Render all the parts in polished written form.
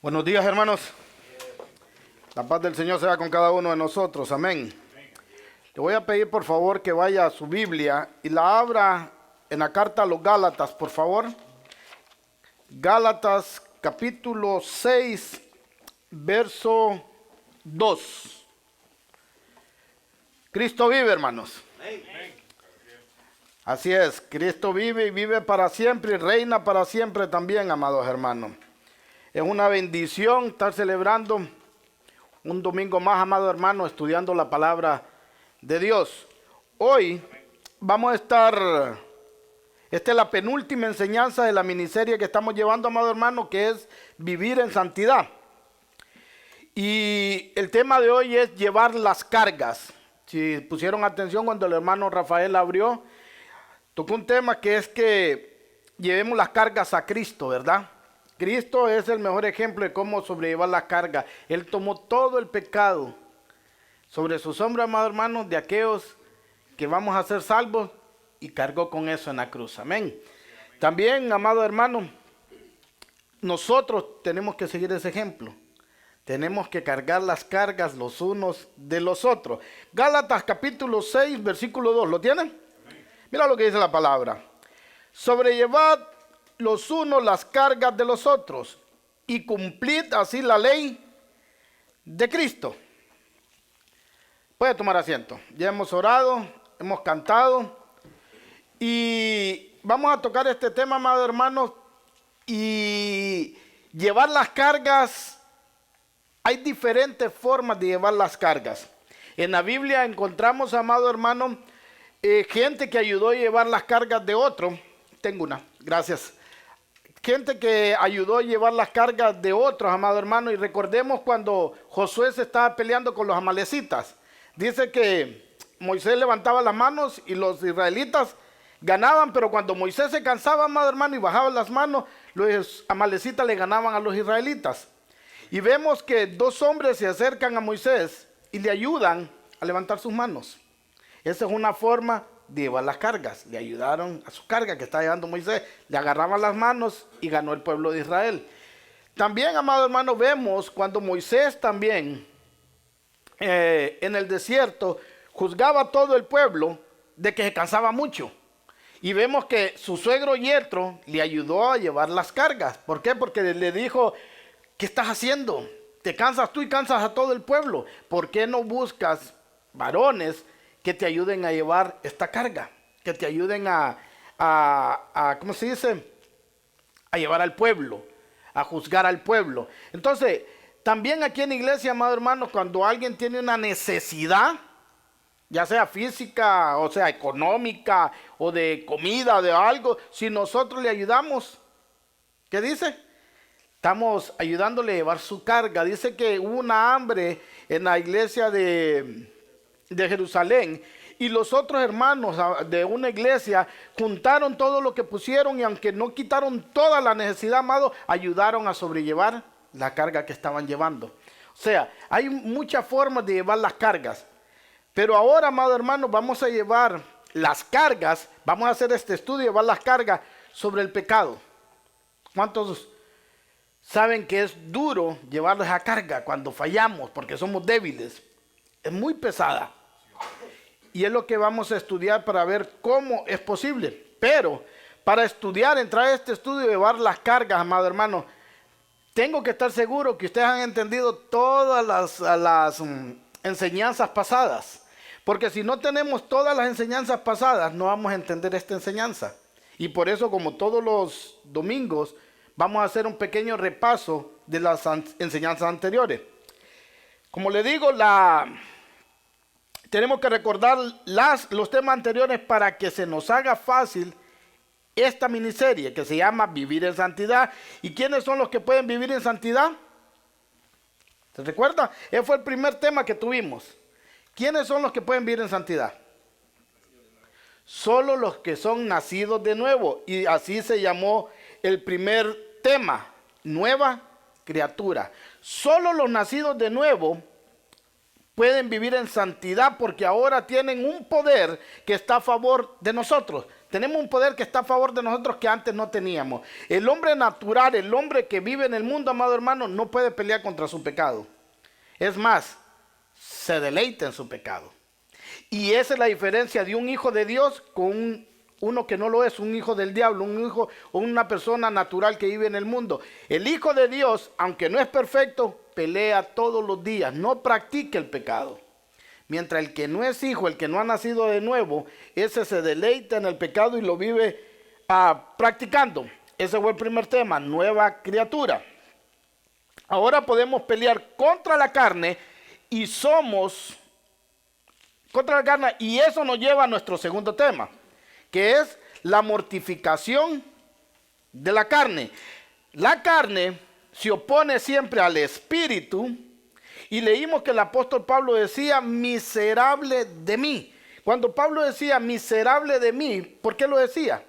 Buenos días, hermanos. La paz del Señor sea con cada uno de nosotros. Amén. Le voy a pedir por favor que vaya a su Biblia y la abra en la carta a los Gálatas, por favor. Gálatas capítulo 6, verso 2. Cristo vive, hermanos. Así es, Cristo vive y vive para siempre y reina para siempre también, amados hermanos. Es una bendición estar celebrando un domingo más, amado hermano, estudiando la palabra de Dios. Hoy vamos a estar, esta es la penúltima enseñanza de la miniserie que estamos llevando, amado hermano, que es vivir en santidad. Y el tema de hoy es llevar las cargas. Si pusieron atención cuando el hermano Rafael abrió, tocó un tema que es que llevemos las cargas a Cristo, ¿verdad? Cristo es el mejor ejemplo de cómo sobrellevar la carga. Él tomó todo el pecado sobre sus hombros, amado hermano, de aquellos que vamos a ser salvos y cargó con eso en la cruz. Amén. También, amado hermano, nosotros tenemos que seguir ese ejemplo. Tenemos que cargar las cargas los unos de los otros. Gálatas capítulo 6, versículo 2. ¿Lo tienen? Mira lo que dice la palabra. Sobrellevad los unos las cargas de los otros y cumplid así la ley de Cristo. Puede tomar asiento. Ya hemos orado, hemos cantado y vamos a tocar este tema, amados hermanos, y llevar las cargas. Hay diferentes formas de llevar las cargas. En la Biblia encontramos, amado hermano, gente que ayudó a llevar las cargas de otro. Tengo una, gracias. Gente que ayudó a llevar las cargas de otros, amado hermano. Y recordemos cuando Josué se estaba peleando con los amalecitas. Dice que Moisés levantaba las manos y los israelitas ganaban, pero cuando Moisés se cansaba, amado hermano, y bajaba las manos, los amalecitas le ganaban a los israelitas. Y vemos que dos hombres se acercan a Moisés y le ayudan a levantar sus manos. Esa es una forma de llevar las cargas. Le ayudaron a su carga que estaba llevando Moisés, le agarraban las manos y ganó el pueblo de Israel. También, amado hermano, vemos cuando Moisés también en el desierto juzgaba a todo el pueblo de que se cansaba mucho. Y vemos que su suegro Yetro le ayudó a llevar las cargas. ¿Por qué? Porque le dijo: ¿qué estás haciendo? Te cansas tú y cansas a todo el pueblo. ¿Por qué no buscas varones que te ayuden a llevar esta carga? Que te ayuden ¿cómo se dice? A llevar al pueblo, a juzgar al pueblo. Entonces, también aquí en la iglesia, amado hermano, cuando alguien tiene una necesidad, ya sea física, o sea económica, o de comida, de algo, si nosotros le ayudamos, ¿qué dice? Estamos ayudándole a llevar su carga. Dice que hubo una hambre en la iglesia de Jerusalén y los otros hermanos de una iglesia juntaron todo lo que pusieron y aunque no quitaron toda la necesidad, amado, ayudaron a sobrellevar la carga que estaban llevando. O sea, hay muchas formas de llevar las cargas, pero ahora, amado hermano, vamos a llevar las cargas, vamos a hacer este estudio, llevar las cargas sobre el pecado. ¿Cuántos saben que es duro llevarles a carga cuando fallamos porque somos débiles? Es muy pesada. Y es lo que vamos a estudiar para ver cómo es posible. Pero para estudiar, entrar a este estudio y llevar las cargas, amado hermano, tengo que estar seguro que ustedes han entendido todas las enseñanzas pasadas. Porque si no tenemos todas las enseñanzas pasadas, no vamos a entender esta enseñanza. Y por eso, como todos los domingos, vamos a hacer un pequeño repaso de las enseñanzas anteriores. Como le digo, tenemos que recordar los temas anteriores para que se nos haga fácil esta miniserie que se llama Vivir en Santidad. ¿Y quiénes son los que pueden vivir en santidad? ¿Se recuerda? Ese fue el primer tema que tuvimos. ¿Quiénes son los que pueden vivir en santidad? Solo los que son nacidos de nuevo. Y así se llamó el primer tema, nueva criatura. Solo los nacidos de nuevo pueden vivir en santidad porque ahora tienen un poder que está a favor de nosotros. Tenemos un poder que está a favor de nosotros que antes no teníamos. El hombre natural, el hombre que vive en el mundo, amado hermano, no puede pelear contra su pecado. Es más, se deleita en su pecado. Y esa es la diferencia de un hijo de Dios con uno que no lo es, un hijo del diablo, un hijo o una persona natural que vive en el mundo. El hijo de Dios, aunque no es perfecto, pelea todos los días, no practica el pecado. Mientras el que no es hijo, el que no ha nacido de nuevo, ese se deleita en el pecado y lo vive practicando. Ese fue el primer tema, nueva criatura. Ahora podemos pelear contra la carne y somos contra la carne, y eso nos lleva a nuestro segundo tema, que es la mortificación de la carne. La carne se opone siempre al espíritu, y leímos que el apóstol Pablo decía, miserable de mí. Cuando Pablo decía, miserable de mí, ¿por qué lo decía?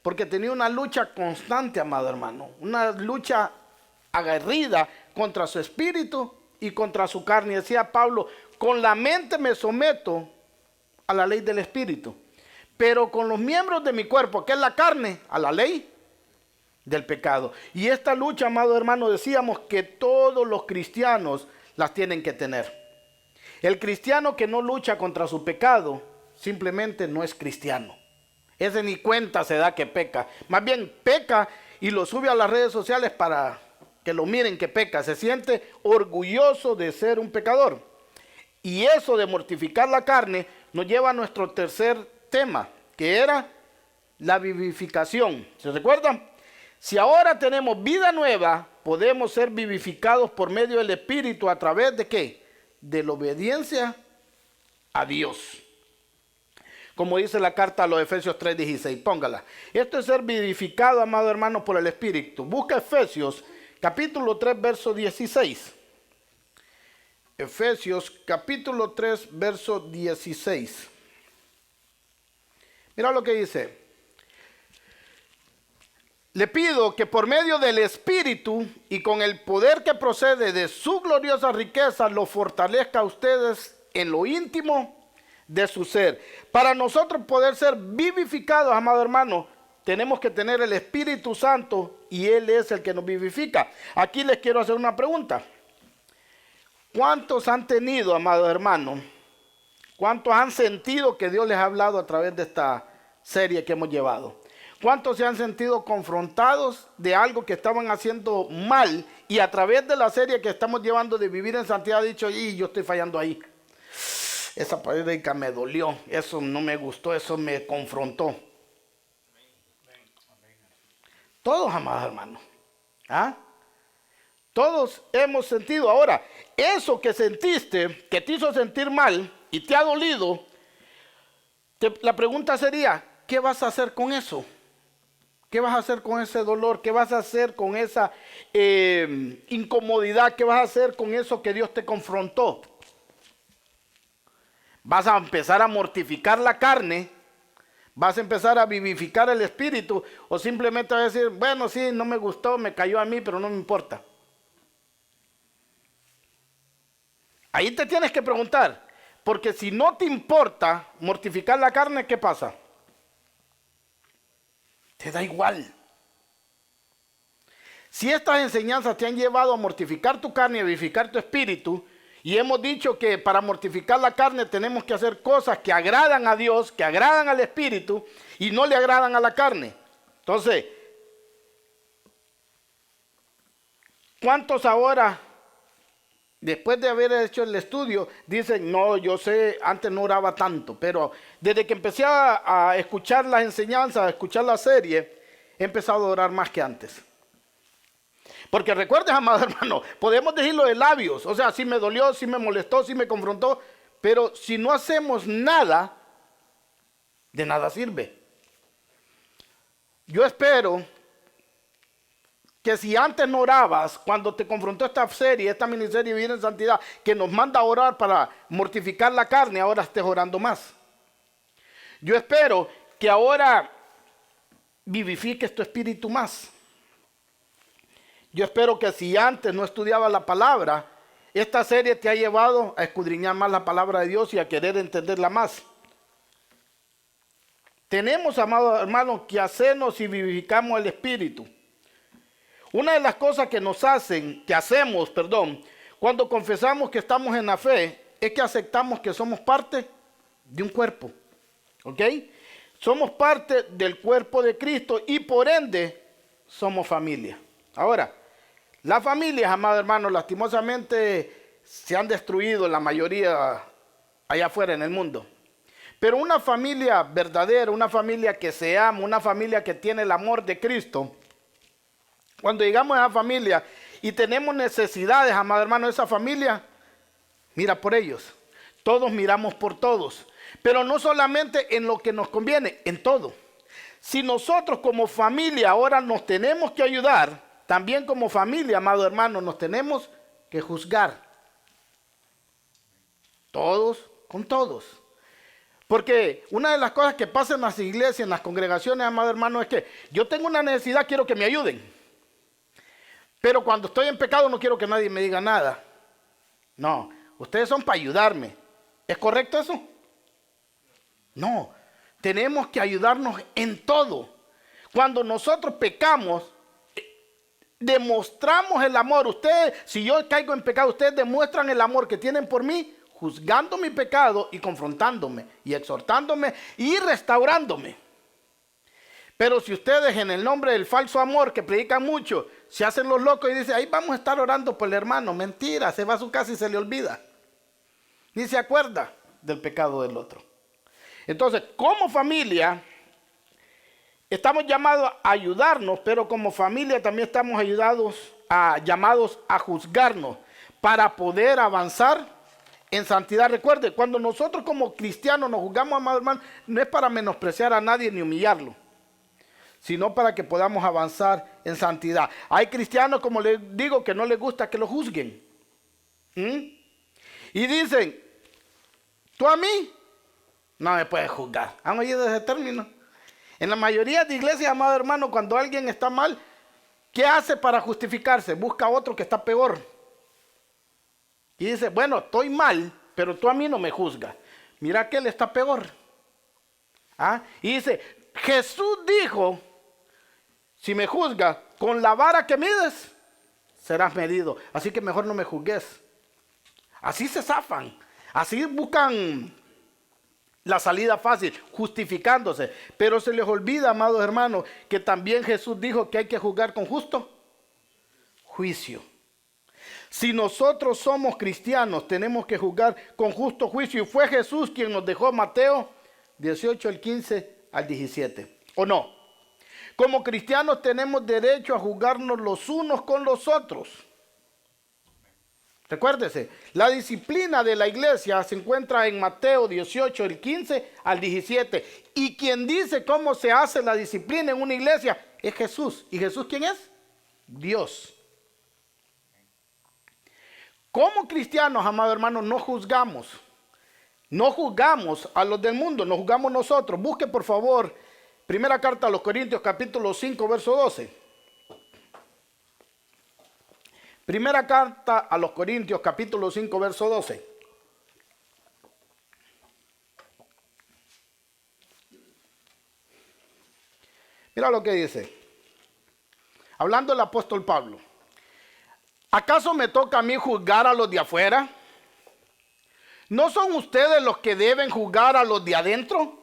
Porque tenía una lucha constante, amado hermano, una lucha aguerrida contra su espíritu y contra su carne. Y decía Pablo, con la mente me someto a la ley del espíritu, pero con los miembros de mi cuerpo, que es la carne, a la ley del pecado. Y esta lucha, amado hermano, decíamos que todos los cristianos las tienen que tener. El cristiano que no lucha contra su pecado simplemente no es cristiano. Ese ni cuenta se da que peca. Más bien peca y lo sube a las redes sociales para que lo miren que peca. Se siente orgulloso de ser un pecador. Y eso de mortificar la carne nos lleva a nuestro tercer tema, que era la vivificación. ¿Se recuerdan? Si ahora tenemos vida nueva, podemos ser vivificados por medio del Espíritu a través de ¿qué? De la obediencia a Dios. Como dice la carta a los Efesios 3:16, póngala. Esto es ser vivificado, amado hermano, por el Espíritu. Busca Efesios capítulo 3, verso 16. Efesios capítulo 3, verso 16. Mira lo que dice. Le pido que por medio del Espíritu y con el poder que procede de su gloriosa riqueza, lo fortalezca a ustedes en lo íntimo de su ser. Para nosotros poder ser vivificados, amado hermano, tenemos que tener el Espíritu Santo y Él es el que nos vivifica. Aquí les quiero hacer una pregunta. ¿Cuántos han tenido, amados hermanos? ¿Cuántos han sentido que Dios les ha hablado a través de esta serie que hemos llevado? ¿Cuántos se han sentido confrontados de algo que estaban haciendo mal y a través de la serie que estamos llevando de Vivir en Santidad han dicho, y yo estoy fallando ahí? Esa prédica me dolió, eso no me gustó, eso me confrontó. Todos, amados hermanos. ¿Ah? Todos hemos sentido. Ahora, eso que sentiste, que te hizo sentir mal y te ha dolido, la pregunta sería, ¿qué vas a hacer con eso? ¿Qué vas a hacer con ese dolor? ¿Qué vas a hacer con esa incomodidad? ¿Qué vas a hacer con eso que Dios te confrontó? ¿Vas a empezar a mortificar la carne? ¿Vas a empezar a vivificar el espíritu? ¿O simplemente vas a decir, bueno, sí, no me gustó, me cayó a mí, pero no me importa? Ahí te tienes que preguntar, porque si no te importa mortificar la carne, ¿qué pasa? Te da igual. Si estas enseñanzas te han llevado a mortificar tu carne y a vivificar tu espíritu, y hemos dicho que para mortificar la carne tenemos que hacer cosas que agradan a Dios, que agradan al espíritu y no le agradan a la carne. Entonces, ¿cuántos ahora, después de haber hecho el estudio, dicen, no, yo sé, antes no oraba tanto, pero desde que empecé a escuchar las enseñanzas, a escuchar la serie, he empezado a orar más que antes? Porque recuerdes, amado hermano, podemos decirlo de labios, o sea, sí me dolió, sí me molestó, sí me confrontó, pero si no hacemos nada, de nada sirve. Yo espero que si antes no orabas, cuando te confrontó esta serie, esta miniserie Vivir en Santidad, que nos manda a orar para mortificar la carne, ahora estés orando más. Yo espero que ahora vivifiques tu espíritu más. Yo espero que si antes no estudiabas la palabra, esta serie te ha llevado a escudriñar más la palabra de Dios y a querer entenderla más. Tenemos, amados hermanos, que hacernos y vivificamos el Espíritu. Una de las cosas que hacemos, cuando confesamos que estamos en la fe, es que aceptamos que somos parte de un cuerpo. ¿Ok? Somos parte del cuerpo de Cristo y por ende somos familia. Ahora, las familias, amados hermanos, lastimosamente se han destruido la mayoría allá afuera en el mundo. Pero una familia verdadera, una familia que se ama, una familia que tiene el amor de Cristo, cuando llegamos a esa familia y tenemos necesidades, amado hermano, esa familia mira por ellos. Todos miramos por todos. Pero no solamente en lo que nos conviene, en todo. Si nosotros como familia ahora nos tenemos que ayudar, también como familia, amado hermano, nos tenemos que juzgar. Todos con todos. Porque una de las cosas que pasa en las iglesias, en las congregaciones, amado hermano, es que yo tengo una necesidad, quiero que me ayuden. Pero cuando estoy en pecado no quiero que nadie me diga nada. No, ustedes son para ayudarme. ¿Es correcto eso? No, tenemos que ayudarnos en todo. Cuando nosotros pecamos, demostramos el amor. Ustedes, si yo caigo en pecado, ustedes demuestran el amor que tienen por mí, juzgando mi pecado y confrontándome y exhortándome y restaurándome. Pero si ustedes en el nombre del falso amor que predican mucho, se hacen los locos y dicen, ahí vamos a estar orando por el hermano, mentira, se va a su casa y se le olvida. Ni se acuerda del pecado del otro. Entonces, como familia, estamos llamados a ayudarnos, pero como familia también estamos llamados a juzgarnos para poder avanzar en santidad. Recuerde, cuando nosotros como cristianos nos juzgamos, amados hermanos, no es para menospreciar a nadie ni humillarlo, sino para que podamos avanzar en santidad. Hay cristianos, como les digo, que no les gusta que lo juzguen. Y dicen, tú a mí no me puedes juzgar. ¿Han oído ese término? En la mayoría de iglesias, amado hermano, cuando alguien está mal, ¿qué hace para justificarse? Busca a otro que está peor. Y dice, bueno, estoy mal, pero tú a mí no me juzgas. Mira que él está peor. Y dice, Jesús dijo, si me juzgas con la vara que mides, serás medido. Así que mejor no me juzgues. Así se zafan. Así buscan la salida fácil, justificándose. Pero se les olvida, amados hermanos, que también Jesús dijo que hay que juzgar con justo juicio. Si nosotros somos cristianos, tenemos que juzgar con justo juicio. Y fue Jesús quien nos dejó Mateo 18, el 15 al 17. ¿O no? Como cristianos tenemos derecho a juzgarnos los unos con los otros. Recuérdese, la disciplina de la iglesia se encuentra en Mateo 18, el 15 al 17. Y quien dice cómo se hace la disciplina en una iglesia es Jesús. ¿Y Jesús quién es? Dios. Como cristianos, amados hermanos, no juzgamos. No juzgamos a los del mundo, nos juzgamos nosotros. Busque por favor, primera carta a los Corintios, capítulo 5, verso 12. Primera carta a los Corintios, capítulo 5, verso 12. Mira lo que dice. Hablando el apóstol Pablo. ¿Acaso me toca a mí juzgar a los de afuera? ¿No son ustedes los que deben juzgar a los de adentro?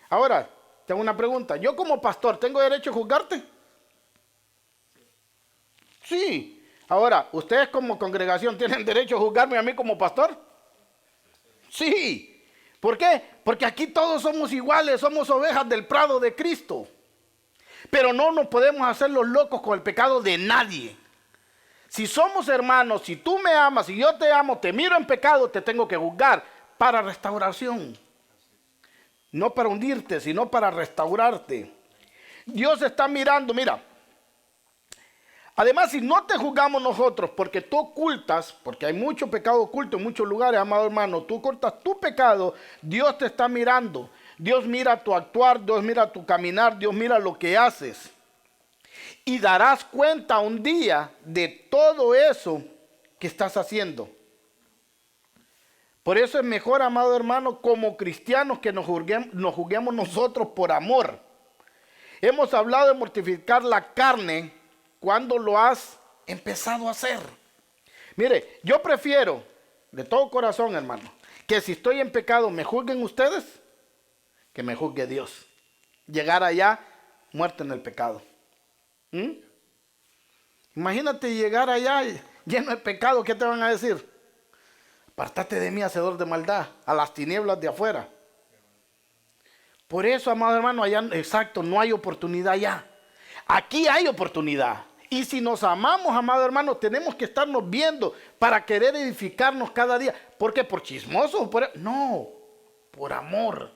Ahora, tengo una pregunta. ¿Yo como pastor tengo derecho a juzgarte? Sí. Ahora, ¿ustedes como congregación tienen derecho a juzgarme a mí como pastor? Sí. ¿Por qué? Porque aquí todos somos iguales, somos ovejas del prado de Cristo. Pero no nos podemos hacer los locos con el pecado de nadie. Si somos hermanos, si tú me amas, si yo te amo, te miro en pecado, te tengo que juzgar para restauración. No para hundirte, sino para restaurarte. Dios está mirando, mira. Además, si no te juzgamos nosotros, porque tú ocultas, porque hay mucho pecado oculto en muchos lugares, amado hermano, tú ocultas tu pecado, Dios te está mirando. Dios mira tu actuar, Dios mira tu caminar, Dios mira lo que haces. Y darás cuenta un día de todo eso que estás haciendo. Por eso es mejor, amado hermano, como cristianos que nos juzguemos nosotros por amor. Hemos hablado de mortificar la carne cuando lo has empezado a hacer. Mire, yo prefiero, de todo corazón, hermano, que si estoy en pecado me juzguen ustedes, que me juzgue Dios. Llegar allá muerto en el pecado. Imagínate llegar allá lleno de pecado, ¿qué te van a decir? Apártate de mí, hacedor de maldad, a las tinieblas de afuera. Por eso, amado hermano, allá, exacto, no hay oportunidad allá. Aquí hay oportunidad. Y si nos amamos, amado hermano, tenemos que estarnos viendo para querer edificarnos cada día. ¿Por qué? ¿Por chismosos? No, por amor.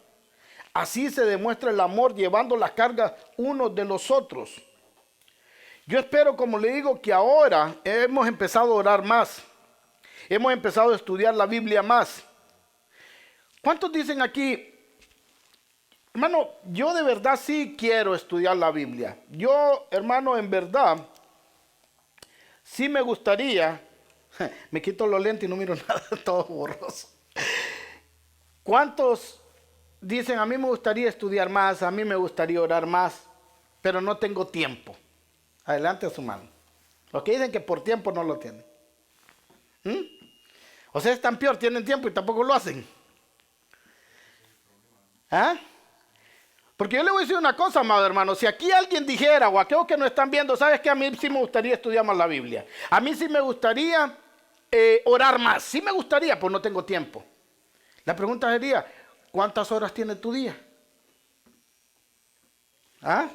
Así se demuestra el amor, llevando las cargas unos de los otros. Yo espero, como le digo, que ahora hemos empezado a orar más. Hemos empezado a estudiar la Biblia más. ¿Cuántos dicen aquí, hermano, yo de verdad sí quiero estudiar la Biblia? Yo, hermano, en verdad, sí me gustaría, me quito los lentes y no miro nada, todo borroso. ¿Cuántos dicen, a mí me gustaría estudiar más, a mí me gustaría orar más, pero no tengo tiempo? Adelante a su mano. Los que dicen que por tiempo no lo tienen. O sea, es tan peor, tienen tiempo y tampoco lo hacen. ¿Ah? Porque yo le voy a decir una cosa, amado hermano. Si aquí alguien dijera, o aquellos que nos están viendo, ¿sabes qué? A mí sí me gustaría estudiar más la Biblia. A mí sí me gustaría orar más. Sí me gustaría, pues no tengo tiempo. La pregunta sería, ¿cuántas horas tiene tu día? ¿Ah?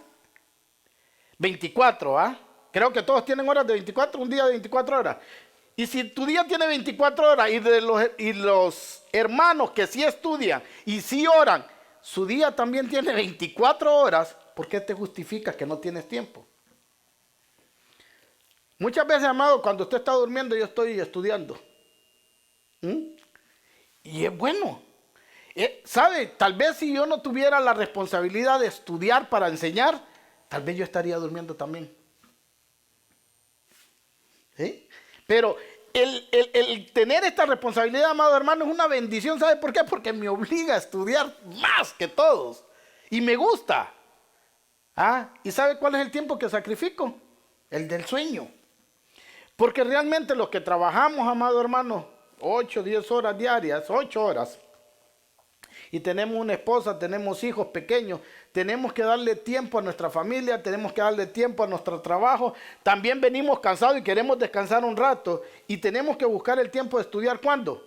24, ¿ah? Creo que todos tienen horas de 24, un día de 24 horas. Y si tu día tiene 24 horas y los hermanos que sí estudian y sí oran, su día también tiene 24 horas, ¿por qué te justificas que no tienes tiempo? Muchas veces, amado, cuando usted está durmiendo, yo estoy estudiando. Y es bueno. ¿Sabe? Tal vez si yo no tuviera la responsabilidad de estudiar para enseñar, tal vez yo estaría durmiendo también. ¿Sí? Pero el tener esta responsabilidad, amado hermano, es una bendición. ¿Sabe por qué? Porque me obliga a estudiar más que todos. Y me gusta. ¿Y sabe cuál es el tiempo que sacrifico? El del sueño. Porque realmente los que trabajamos, amado hermano, 8, 10 horas diarias, 8 horas, y tenemos una esposa, tenemos hijos pequeños, tenemos que darle tiempo a nuestra familia, tenemos que darle tiempo a nuestro trabajo. También venimos cansados y queremos descansar un rato y tenemos que buscar el tiempo de estudiar. ¿Cuándo?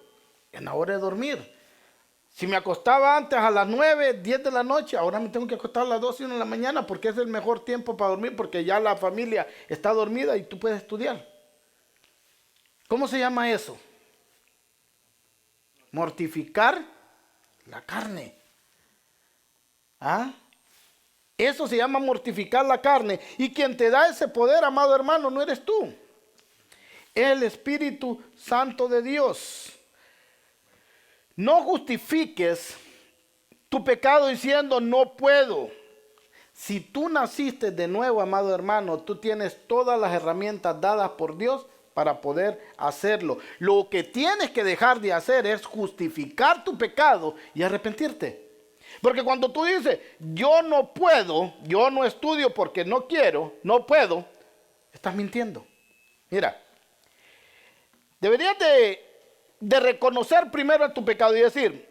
En la hora de dormir. Si me acostaba antes a las 9, 10 de la noche, ahora me tengo que acostar a las 2 y 1 de la mañana porque es el mejor tiempo para dormir, porque ya la familia está dormida y tú puedes estudiar. ¿Cómo se llama eso? Mortificar la carne. Eso se llama mortificar la carne. Y quien te da ese poder, amado hermano, no eres tú. Es el Espíritu Santo de Dios. No justifiques tu pecado diciendo no puedo. Si tú naciste de nuevo, amado hermano, tú tienes todas las herramientas dadas por Dios para poder hacerlo. Lo que tienes que dejar de hacer es justificar tu pecado y arrepentirte. Porque cuando tú dices, yo no puedo, yo no estudio porque no quiero, no puedo, estás mintiendo. Mira, deberías de reconocer primero tu pecado y decir,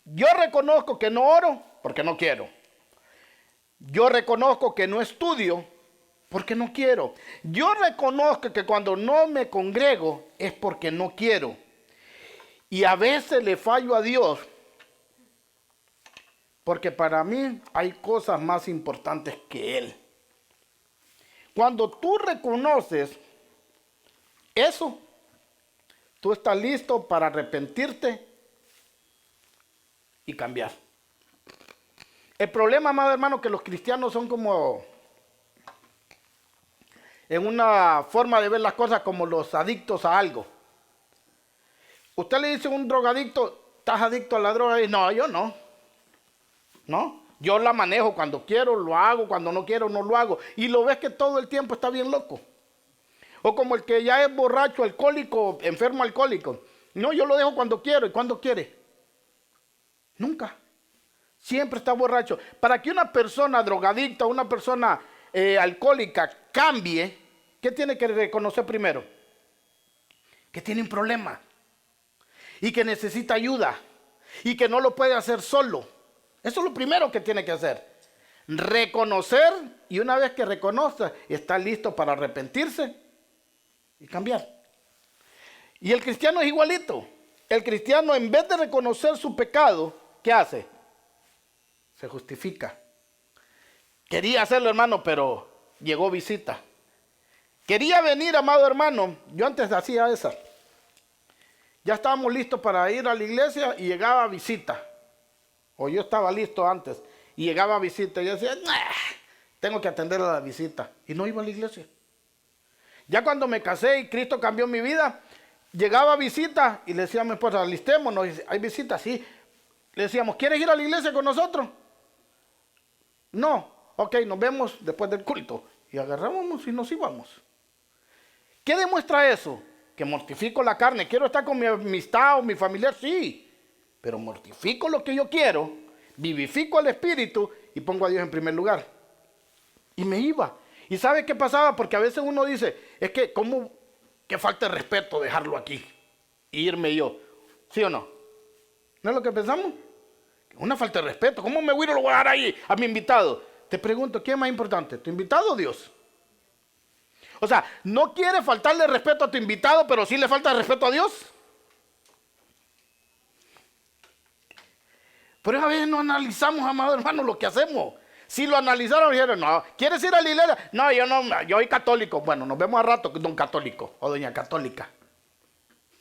yo reconozco que no oro porque no quiero. Yo reconozco que no estudio porque no quiero. Yo reconozco que cuando no me congrego es porque no quiero. Y a veces le fallo a Dios porque para mí hay cosas más importantes que Él. Cuando tú reconoces eso, tú estás listo para arrepentirte y cambiar. El problema, amado hermano, que los cristianos son como en una forma de ver las cosas como los adictos a algo. Usted le dice a un drogadicto, ¿estás adicto a la droga? Y no, yo no. No, yo la manejo cuando quiero, lo hago, cuando no quiero, no lo hago. Y lo ves que todo el tiempo está bien loco. O como el que ya es borracho, alcohólico, enfermo alcohólico. No, yo lo dejo cuando quiero. ¿Y cuándo quiere? Nunca. Siempre está borracho. Para que una persona drogadicta, una persona alcohólica cambie, ¿qué tiene que reconocer primero? Que tiene un problema. Y que necesita ayuda. Y que no lo puede hacer solo. Eso es lo primero que tiene que hacer. Reconocer, y una vez que reconoce, está listo para arrepentirse y cambiar. Y el cristiano es igualito. El cristiano, en vez de reconocer su pecado, ¿qué hace? Se justifica. Quería hacerlo, hermano, pero llegó visita. Quería venir, amado hermano. Yo antes hacía esa. Ya estábamos listos para ir a la iglesia y llegaba visita. O yo estaba listo antes y llegaba visita. Y yo decía, tengo que atender a la visita. Y no iba a la iglesia. Ya cuando me casé y Cristo cambió mi vida, llegaba visita y le decía a mi esposa, alistémonos, hay visita, sí. Le decíamos, ¿quieres ir a la iglesia con nosotros? No, ok, nos vemos después del culto. Y agarrábamos y nos íbamos. ¿Qué demuestra eso? Que mortifico la carne. Quiero estar con mi amistad o mi familiar, sí. Pero mortifico lo que yo quiero, vivifico al espíritu y pongo a Dios en primer lugar. Y me iba. ¿Y sabe qué pasaba? Porque a veces uno dice, es que ¿cómo? Que falta de respeto dejarlo aquí e irme yo. ¿Sí o no? ¿No es lo que pensamos? Una falta de respeto. ¿Cómo me voy a ir a dejar ahí a mi invitado? Te pregunto, ¿qué es más importante? ¿Tu invitado o Dios? O sea, no quieres faltarle respeto a tu invitado, pero sí le falta respeto a Dios. Pero a veces no analizamos, amado hermano, lo que hacemos. Si lo analizaron, dijeron, no, ¿quieres ir a la iglesia? No, yo soy católico. Bueno, nos vemos a rato, don católico o doña católica.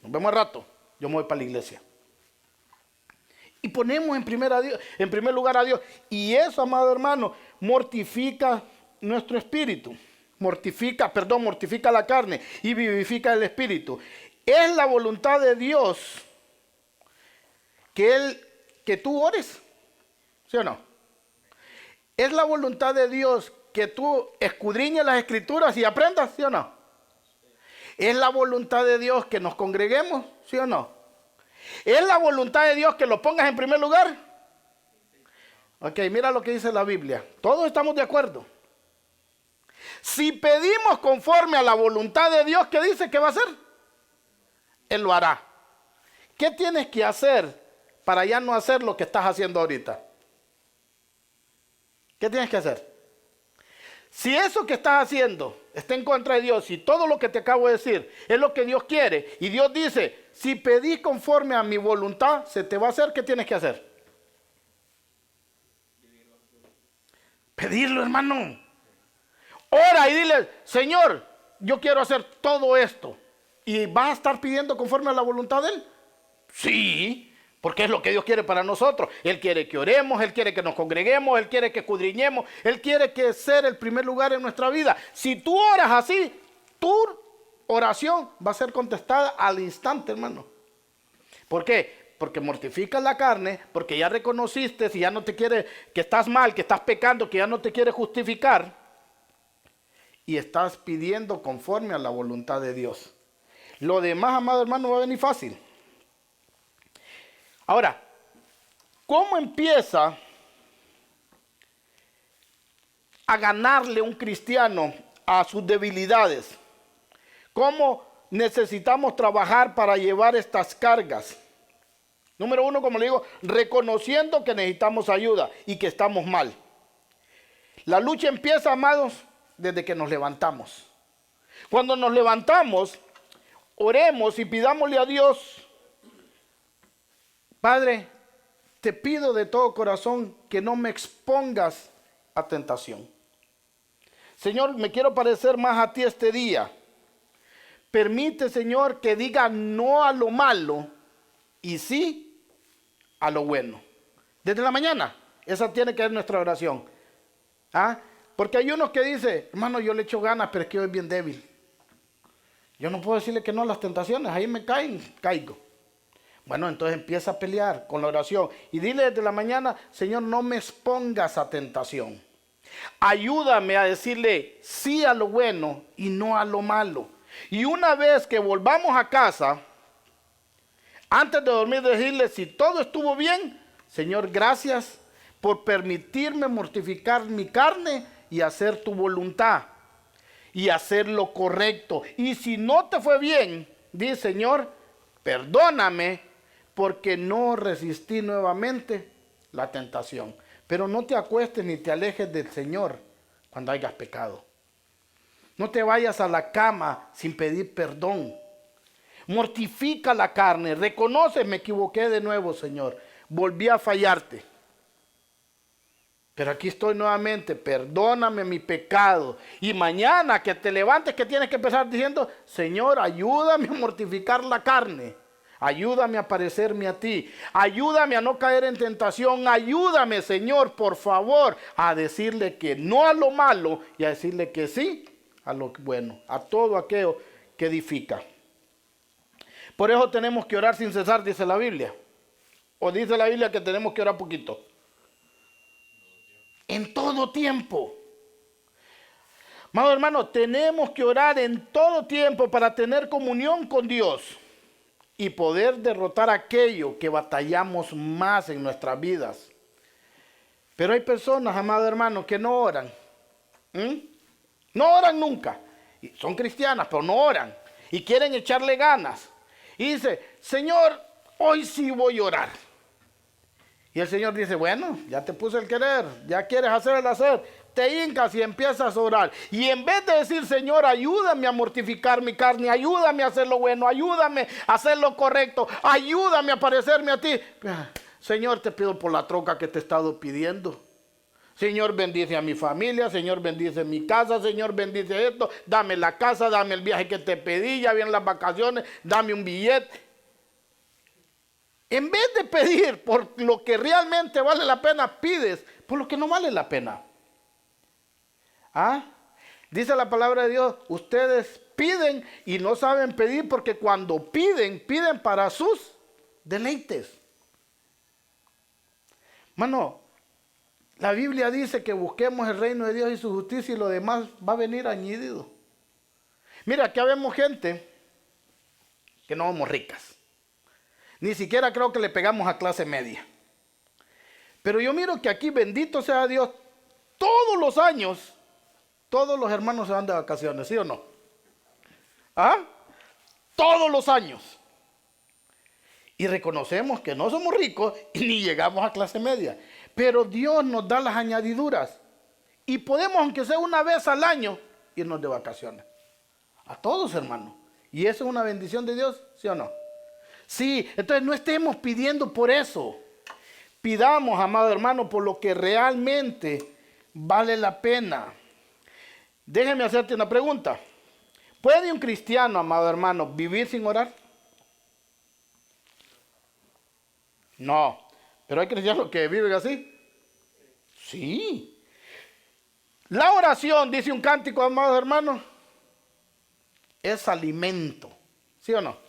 Nos vemos a rato, yo me voy para la iglesia. Y ponemos en primer lugar a Dios. Y eso, amado hermano, mortifica nuestro espíritu. Mortifica la carne y vivifica el espíritu. Es la voluntad de Dios que tú ores. ¿Sí o no? Es la voluntad de Dios que tú escudriñes las escrituras y aprendas. ¿Sí o no? Es la voluntad de Dios que nos congreguemos. ¿Sí o no? ¿Es la voluntad de Dios que lo pongas en primer lugar? Ok, mira lo que dice la Biblia. Todos estamos de acuerdo. Si pedimos conforme a la voluntad de Dios, ¿qué dice que va a hacer? Él lo hará. ¿Qué tienes que hacer para ya no hacer lo que estás haciendo ahorita? ¿Qué tienes que hacer? Si eso que estás haciendo está en contra de Dios y todo lo que te acabo de decir es lo que Dios quiere y Dios dice, si pedís conforme a mi voluntad, se te va a hacer, ¿qué tienes que hacer? Pedirlo, hermano. Ora y dile, Señor, yo quiero hacer todo esto. ¿Y vas a estar pidiendo conforme a la voluntad de Él? Sí, porque es lo que Dios quiere para nosotros. Él quiere que oremos, Él quiere que nos congreguemos, Él quiere que escudriñemos, Él quiere que sea el primer lugar en nuestra vida. Si tú oras así, tu oración va a ser contestada al instante, hermano. ¿Por qué? Porque mortificas la carne, porque ya reconociste, si ya no te quiere, que estás mal, que estás pecando, que ya no te quiere justificar. Y estás pidiendo conforme a la voluntad de Dios. Lo demás, amado hermano, va a venir fácil. Ahora, ¿cómo empieza a ganarle un cristiano a sus debilidades? ¿Cómo necesitamos trabajar para llevar estas cargas? Número uno, como le digo, reconociendo que necesitamos ayuda y que estamos mal. La lucha empieza, amados, desde que nos levantamos. Cuando nos levantamos, oremos y pidámosle a Dios, Padre, te pido de todo corazón que no me expongas a tentación. Señor, me quiero parecer más a ti este día. Permite, Señor, que diga no a lo malo y sí a lo bueno. Desde la mañana, esa tiene que ser nuestra oración. ¿Ah? Porque hay unos que dicen, hermano, yo le echo ganas, pero es que yo soy bien débil. Yo no puedo decirle que no a las tentaciones, ahí me caigo. Bueno, entonces empieza a pelear con la oración y dile desde la mañana, Señor, no me expongas a tentación. Ayúdame a decirle sí a lo bueno y no a lo malo. Y una vez que volvamos a casa, antes de dormir, decirle si todo estuvo bien, Señor, gracias por permitirme mortificar mi carne y hacer tu voluntad y hacer lo correcto. Y si no te fue bien, di, Señor, perdóname porque no resistí nuevamente la tentación. Pero no te acuestes ni te alejes del Señor cuando hayas pecado. No te vayas a la cama sin pedir perdón. Mortifica la carne, reconoce, me equivoqué de nuevo, Señor, volví a fallarte. Pero aquí estoy nuevamente, perdóname mi pecado. Y mañana que te levantes, que tienes que empezar diciendo, Señor, ayúdame a mortificar la carne. Ayúdame a parecerme a ti. Ayúdame a no caer en tentación. Ayúdame, Señor, por favor, a decirle que no a lo malo y a decirle que sí a lo bueno, a todo aquello que edifica. Por eso tenemos que orar sin cesar, dice la Biblia. O dice la Biblia que tenemos que orar poquito. En todo tiempo. Amado hermano, tenemos que orar en todo tiempo para tener comunión con Dios y poder derrotar aquello que batallamos más en nuestras vidas. Pero hay personas, amado hermano, que no oran. No oran nunca. Son cristianas, pero no oran. Y quieren echarle ganas. Y dice, Señor, hoy sí voy a orar. Y el Señor dice, bueno, ya te puse el querer, ya quieres hacer el hacer. Te hincas y empiezas a orar. Y en vez de decir, Señor, ayúdame a mortificar mi carne, ayúdame a hacer lo bueno, ayúdame a hacer lo correcto, ayúdame a parecerme a ti. Señor, te pido por la troca que te he estado pidiendo. Señor, bendice a mi familia, Señor, bendice mi casa, Señor, bendice esto, dame la casa, dame el viaje que te pedí, ya vienen las vacaciones, dame un billete. En vez de pedir por lo que realmente vale la pena, pides por lo que no vale la pena. Dice la palabra de Dios, ustedes piden y no saben pedir porque cuando piden, piden para sus deleites. Mano, la Biblia dice que busquemos el reino de Dios y su justicia y lo demás va a venir añadido. Mira, aquí vemos gente que no somos ricas. Ni siquiera creo que le pegamos a clase media. Pero yo miro que aquí, bendito sea Dios, todos los años, todos los hermanos se van de vacaciones, ¿sí o no? Todos los años. Y reconocemos que no somos ricos y ni llegamos a clase media. Pero Dios nos da las añadiduras. Y podemos, aunque sea una vez al año, irnos de vacaciones. A todos, hermanos. ¿Y eso es una bendición de Dios? ¿Sí o no? Sí, entonces no estemos pidiendo por eso. Pidamos, amado hermano, por lo que realmente vale la pena. Déjeme hacerte una pregunta. ¿Puede un cristiano, amado hermano, vivir sin orar? No. ¿Pero hay cristianos que viven así? Sí. La oración, dice un cántico, amados hermanos, es alimento. ¿Sí o no?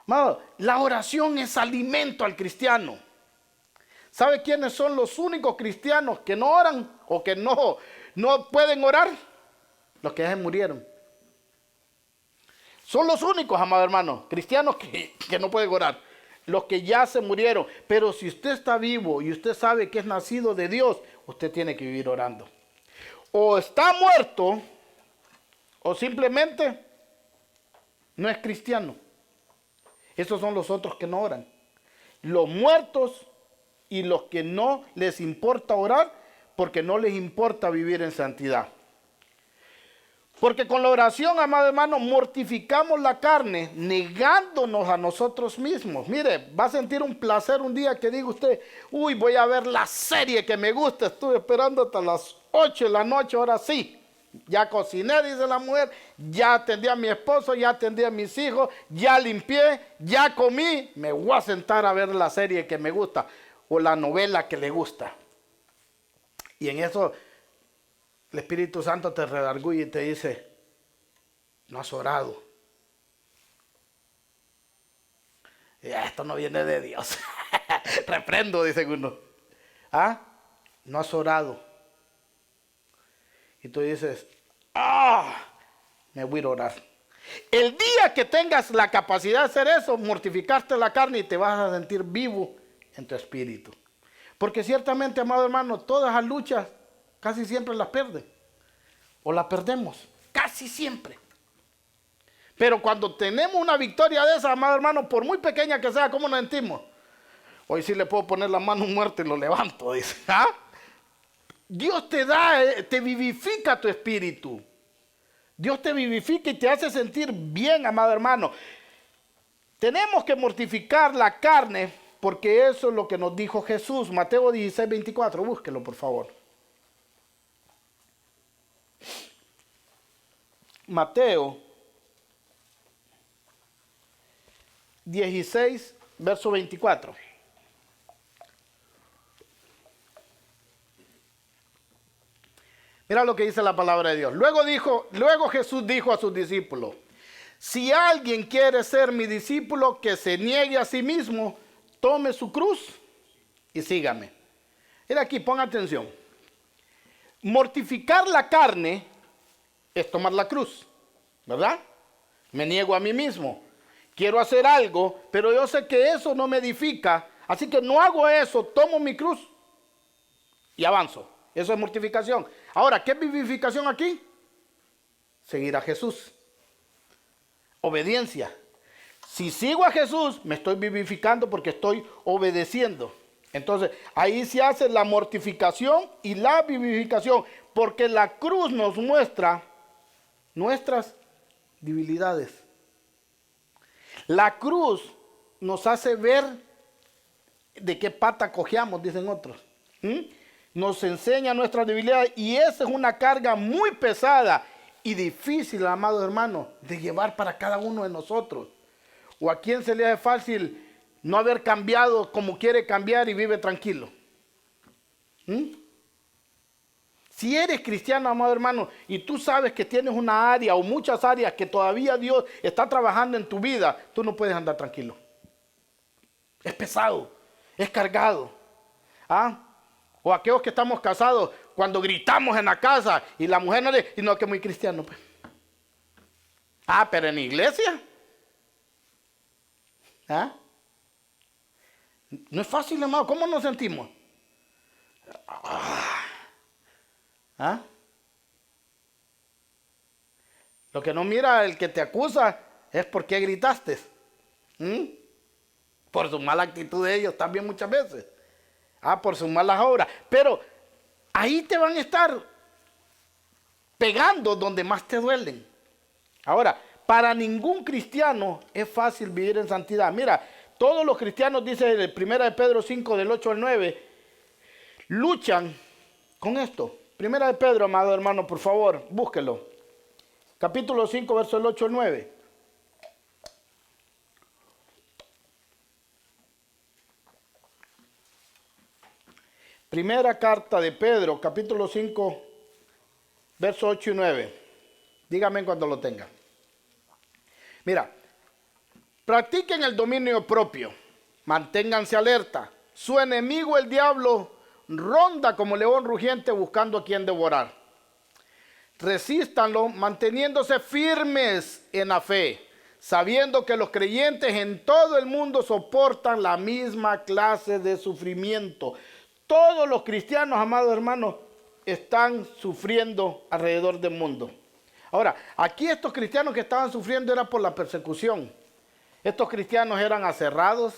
Amado, la oración es alimento al cristiano. ¿Sabe quiénes son los únicos cristianos que no oran o que no pueden orar? Los que ya se murieron. Son los únicos, amado hermano, cristianos que no pueden orar. Los que ya se murieron. Pero si usted está vivo y usted sabe que es nacido de Dios, usted tiene que vivir orando. O está muerto o simplemente no es cristiano. Esos son los otros que no oran. Los muertos y los que no les importa orar porque no les importa vivir en santidad. Porque con la oración, amado hermano, mortificamos la carne negándonos a nosotros mismos. Mire, va a sentir un placer un día que diga usted, uy, voy a ver la serie que me gusta. Estuve esperando hasta las 8 de la noche, ahora sí. Ya cociné, dice la mujer, ya atendí a mi esposo, ya atendí a mis hijos, ya limpié, ya comí. Me voy a sentar a ver la serie que me gusta o la novela que le gusta. Y en eso el Espíritu Santo te redarguye y te dice, no has orado. Y esto no viene de Dios. Reprendo, dice uno. No has orado. Y tú dices, me voy a ir a orar. El día que tengas la capacidad de hacer eso, mortificaste la carne y te vas a sentir vivo en tu espíritu. Porque ciertamente, amado hermano, todas las luchas casi siempre las pierden. O las perdemos, casi siempre. Pero cuando tenemos una victoria de esa, amado hermano, por muy pequeña que sea, ¿cómo nos sentimos? Hoy sí le puedo poner la mano a un muerto y lo levanto, dice. ¿Ah? Dios te da, te vivifica tu espíritu. Dios te vivifica y te hace sentir bien, amado hermano. Tenemos que mortificar la carne porque eso es lo que nos dijo Jesús. Mateo 16, 24, búsquelo por favor. Mateo 16, verso 24. Mira lo que dice la palabra de Dios. Luego Jesús dijo a sus discípulos: si alguien quiere ser mi discípulo, que se niegue a sí mismo, tome su cruz y sígame. Mira aquí, pon atención. Mortificar la carne es tomar la cruz, ¿verdad? Me niego a mí mismo. Quiero hacer algo, pero yo sé que eso no me edifica, así que no hago eso, tomo mi cruz y avanzo. Eso es mortificación. Ahora, ¿qué es vivificación aquí? Seguir a Jesús. Obediencia. Si sigo a Jesús, me estoy vivificando porque estoy obedeciendo. Entonces, ahí se hace la mortificación y la vivificación, porque la cruz nos muestra nuestras debilidades. La cruz nos hace ver de qué pata cojeamos, dicen otros. Nos enseña nuestras debilidades y esa es una carga muy pesada y difícil, amados hermanos, de llevar para cada uno de nosotros. ¿O a quién se le hace fácil no haber cambiado como quiere cambiar y vive tranquilo? Si eres cristiano, amado hermano, y tú sabes que tienes una área o muchas áreas que todavía Dios está trabajando en tu vida, tú no puedes andar tranquilo. Es pesado, es cargado. O aquellos que estamos casados, cuando gritamos en la casa y la mujer no le... Y no, que es muy cristiano, pues. Pero en la iglesia. No es fácil, hermano. ¿Cómo nos sentimos? Lo que no mira el que te acusa es por qué gritaste. Por su mala actitud de ellos también muchas veces. Por sus malas obras. Pero ahí te van a estar pegando donde más te duelen. Ahora, para ningún cristiano es fácil vivir en santidad. Mira, todos los cristianos, dice en 1 de Pedro 5, del 8 al 9, luchan con esto. 1 de Pedro, amado hermano, por favor, búsquelo. Capítulo 5, versos 8 al 9. Primera carta de Pedro, capítulo 5, versos 8 y 9. Dígame cuando lo tenga. Mira, practiquen el dominio propio, manténganse alerta. Su enemigo, el diablo, ronda como león rugiente buscando a quien devorar. Resístanlo manteniéndose firmes en la fe, sabiendo que los creyentes en todo el mundo soportan la misma clase de sufrimiento. Todos los cristianos, amados hermanos, están sufriendo alrededor del mundo. Ahora, aquí estos cristianos que estaban sufriendo era por la persecución. Estos cristianos eran aserrados,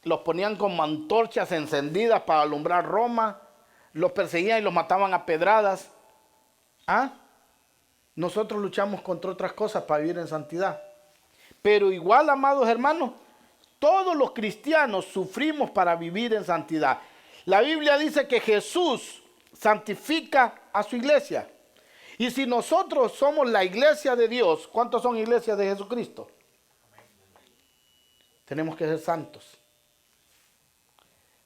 los ponían como antorchas encendidas para alumbrar Roma, los perseguían y los mataban a pedradas. Nosotros luchamos contra otras cosas para vivir en santidad. Pero igual, amados hermanos, todos los cristianos sufrimos para vivir en santidad. La Biblia dice que Jesús santifica a su iglesia. Y si nosotros somos la iglesia de Dios, ¿cuántos son iglesias de Jesucristo? Tenemos que ser santos.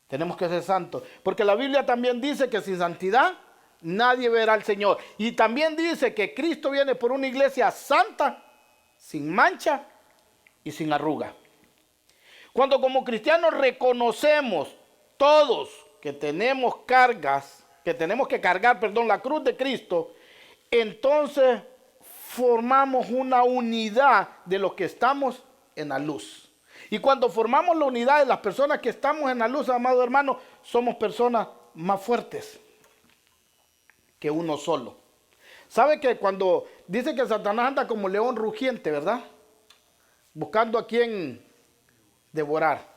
Tenemos que ser santos. Porque la Biblia también dice que sin santidad nadie verá al Señor. Y también dice que Cristo viene por una iglesia santa, sin mancha y sin arruga. Cuando como cristianos reconocemos todos que tenemos cargas, que tenemos que cargar, la cruz de Cristo, entonces formamos una unidad de los que estamos en la luz. Y cuando formamos la unidad de las personas que estamos en la luz, amados hermanos, somos personas más fuertes que uno solo. ¿Sabe que cuando dice que Satanás anda como león rugiente, verdad? Buscando a quien devorar.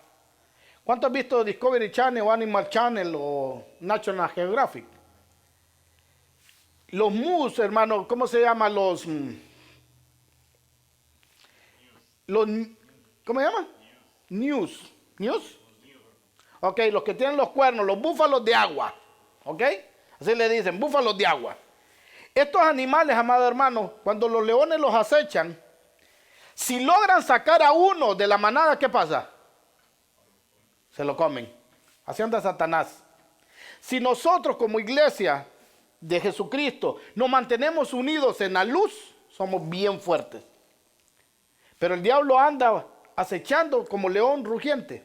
¿Cuánto has visto Discovery Channel o Animal Channel o National Geographic? Los mus, hermano, ¿cómo se llama? ¿Cómo se llama? News. ¿News? Ok, los que tienen los cuernos, los búfalos de agua. ¿Ok? Así le dicen, búfalos de agua. Estos animales, amados hermanos, cuando los leones los acechan, si logran sacar a uno de la manada, ¿qué pasa? Se lo comen. Así anda Satanás. Si nosotros como iglesia de Jesucristo nos mantenemos unidos en la luz, somos bien fuertes. Pero el diablo anda acechando como león rugiente.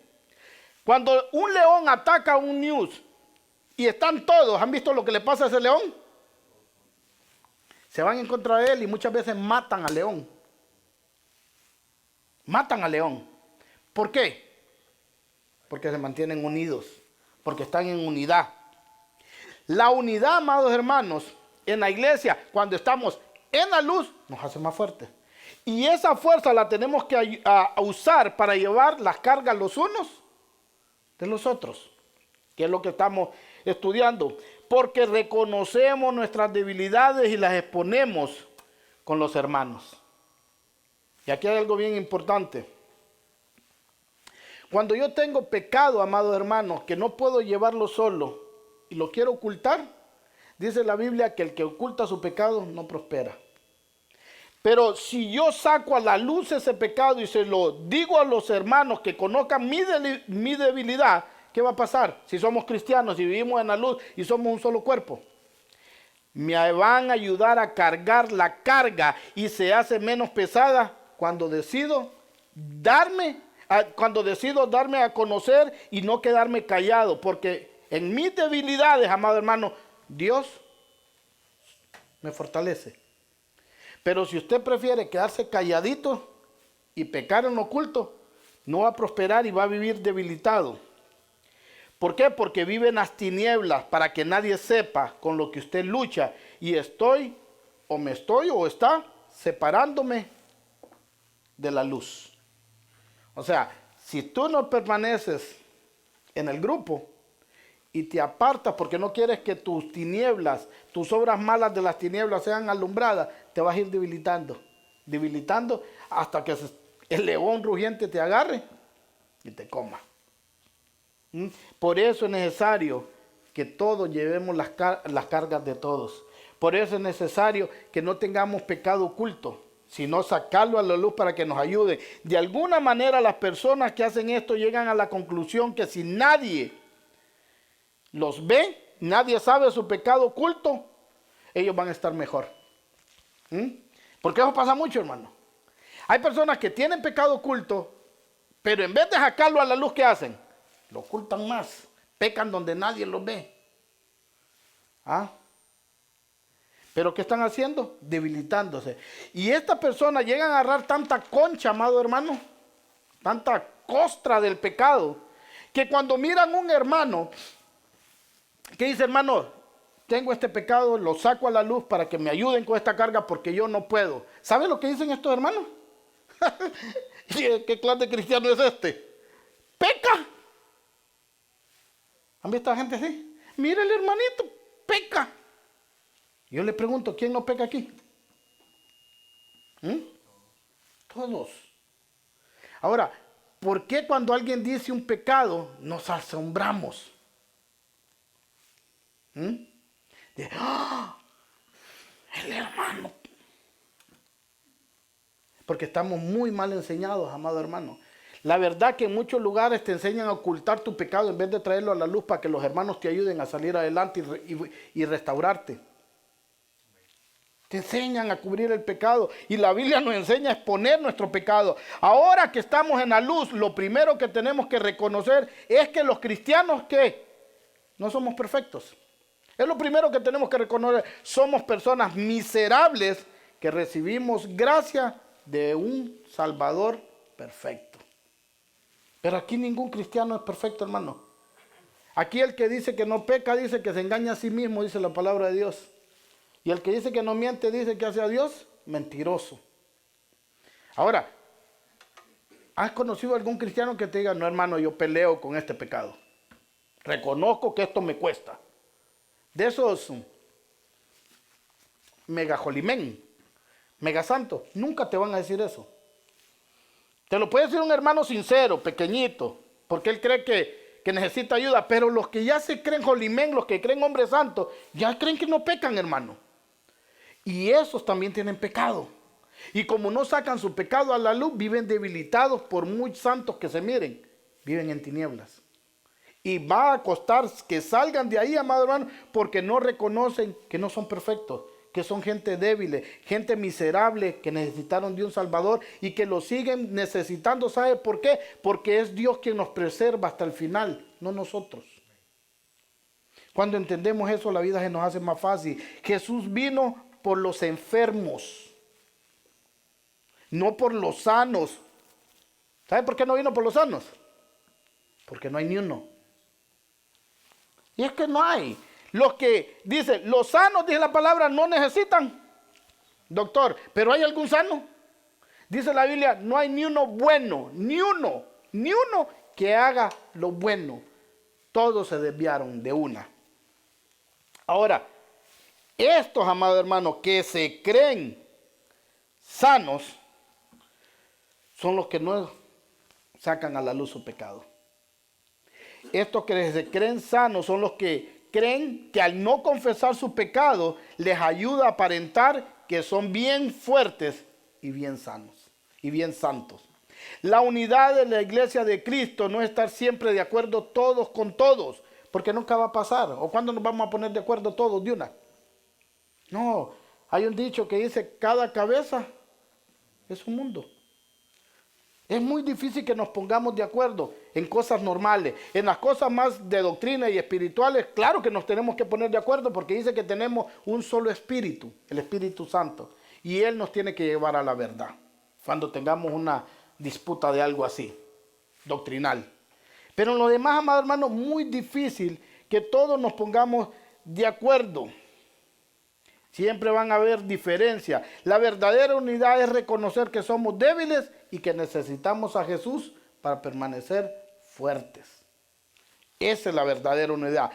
Cuando un león ataca a un news y están todos, ¿han visto lo que le pasa a ese león? Se van en contra de él y muchas veces matan al león. Matan al león. ¿Por qué? Porque se mantienen unidos, porque están en unidad. La unidad, amados hermanos, en la iglesia, cuando estamos en la luz, nos hace más fuertes. Y esa fuerza la tenemos que usar para llevar las cargas los unos de los otros, que es lo que estamos estudiando. Porque reconocemos nuestras debilidades y las exponemos con los hermanos. Y aquí hay algo bien importante. Cuando yo tengo pecado, amados hermanos, que no puedo llevarlo solo y lo quiero ocultar, dice la Biblia que el que oculta su pecado no prospera. Pero si yo saco a la luz ese pecado y se lo digo a los hermanos que conozcan mi debilidad, ¿qué va a pasar? Si somos cristianos y vivimos en la luz y somos un solo cuerpo, me van a ayudar a cargar la carga y se hace menos pesada cuando decido darme a conocer y no quedarme callado, porque en mis debilidades, amado hermano, Dios me fortalece. Pero si usted prefiere quedarse calladito y pecar en oculto, no va a prosperar y va a vivir debilitado. ¿Por qué? Porque vive en las tinieblas para que nadie sepa con lo que usted lucha y me estoy o está separándome de la luz. O sea, si tú no permaneces en el grupo y te apartas porque no quieres que tus tinieblas, tus obras malas de las tinieblas sean alumbradas, te vas a ir debilitando hasta que el león rugiente te agarre y te coma. Por eso es necesario que todos llevemos las cargas de todos. Por eso es necesario que no tengamos pecado oculto, sino sacarlo a la luz para que nos ayude. De alguna manera las personas que hacen esto llegan a la conclusión que si nadie los ve, nadie sabe su pecado oculto, ellos van a estar mejor. Porque eso pasa mucho, hermano. Hay personas que tienen pecado oculto, pero en vez de sacarlo a la luz, ¿qué hacen? Lo ocultan más, pecan donde nadie los ve. ¿Pero qué están haciendo? Debilitándose. Y estas personas llegan a agarrar tanta concha, amado hermano, tanta costra del pecado, que cuando miran a un hermano que dice, hermano, tengo este pecado, lo saco a la luz para que me ayuden con esta carga porque yo no puedo. ¿Saben lo que dicen estos hermanos? ¿Qué clase de cristiano es este? Peca. ¿Han visto a gente así? Mira el hermanito, peca. Yo le pregunto, ¿quién no peca aquí? Todos. Ahora, ¿por qué cuando alguien dice un pecado nos asombramos? ¡Oh! El hermano. Porque estamos muy mal enseñados, amado hermano. La verdad que en muchos lugares te enseñan a ocultar tu pecado en vez de traerlo a la luz para que los hermanos te ayuden a salir adelante y restaurarte. Te enseñan a cubrir el pecado y la Biblia nos enseña a exponer nuestro pecado. Ahora que estamos en la luz, lo primero que tenemos que reconocer es que los cristianos que no somos perfectos. Es lo primero que tenemos que reconocer. Somos personas miserables que recibimos gracia de un Salvador perfecto. Pero aquí ningún cristiano es perfecto, hermano. Aquí el que dice que no peca, dice que se engaña a sí mismo, dice la palabra de Dios. Y el que dice que no miente, dice que hace a Dios mentiroso. Ahora, ¿has conocido algún cristiano que te diga, no, hermano, yo peleo con este pecado? Reconozco que esto me cuesta. De esos megajolimén, megasantos, nunca te van a decir eso. Te lo puede decir un hermano sincero, pequeñito, porque él cree que necesita ayuda, pero los que ya se creen jolimén, los que creen hombres santos, ya creen que no pecan, hermano. Y esos también tienen pecado. Y como no sacan su pecado a la luz, viven debilitados por muy santos que se miren. Viven en tinieblas. Y va a costar que salgan de ahí, amado hermano, porque no reconocen que no son perfectos, que son gente débil, gente miserable, que necesitaron de un Salvador y que lo siguen necesitando. ¿Sabe por qué? Porque es Dios quien nos preserva hasta el final, no nosotros. Cuando entendemos eso, la vida se nos hace más fácil. Jesús vino por los enfermos, no por los sanos. ¿Sabe por qué no vino por los sanos? Porque no hay ni uno. Y es que no hay. Los que dicen, los sanos, dice la palabra, no necesitan doctor. Pero ¿hay algún sano? Dice la Biblia, no hay ni uno bueno, ni uno que haga lo bueno. Todos se desviaron de una. Ahora, estos, amados hermanos, que se creen sanos, son los que no sacan a la luz su pecado. Estos que se creen sanos son los que creen que al no confesar su pecado les ayuda a aparentar que son bien fuertes y bien sanos y bien santos. La unidad de la iglesia de Cristo no es estar siempre de acuerdo todos con todos, porque nunca va a pasar. ¿O cuándo nos vamos a poner de acuerdo todos de una? No, hay un dicho que dice, cada cabeza es un mundo. Es muy difícil que nos pongamos de acuerdo en cosas normales. En las cosas más de doctrina y espirituales, claro que nos tenemos que poner de acuerdo porque dice que tenemos un solo espíritu, el Espíritu Santo. Y Él nos tiene que llevar a la verdad cuando tengamos una disputa de algo así, doctrinal. Pero en lo demás, amados hermanos, muy difícil que todos nos pongamos de acuerdo. Siempre van a haber diferencias. La verdadera unidad es reconocer que somos débiles y que necesitamos a Jesús para permanecer fuertes. Esa es la verdadera unidad.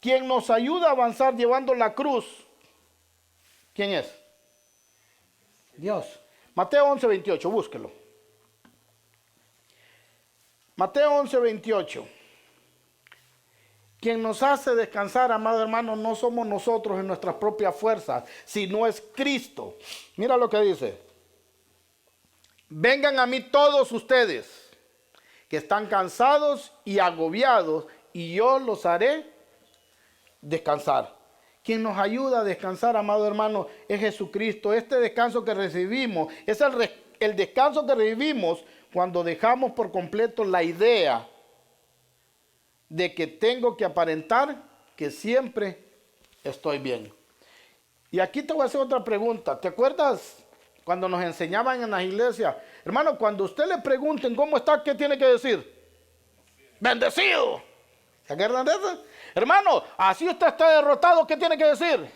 Quien nos ayuda a avanzar llevando la cruz, ¿quién es? Dios. Mateo 11:28, búsquelo. Mateo 11:28. Quien nos hace descansar, amado hermano, no somos nosotros en nuestras propias fuerzas, sino es Cristo. Mira lo que dice. Vengan a mí todos ustedes que están cansados y agobiados, y yo los haré descansar. Quien nos ayuda a descansar, amado hermano, es Jesucristo. Este descanso que recibimos es el descanso que recibimos cuando dejamos por completo la idea de que tengo que aparentar que siempre estoy bien. Y aquí te voy a hacer otra pregunta. ¿Te acuerdas cuando nos enseñaban en las iglesias? Hermano, cuando usted le pregunten cómo está, ¿qué tiene que decir? Bendecido. ¿Se acuerdan de eso? Hermano, así usted está derrotado, ¿qué tiene que decir?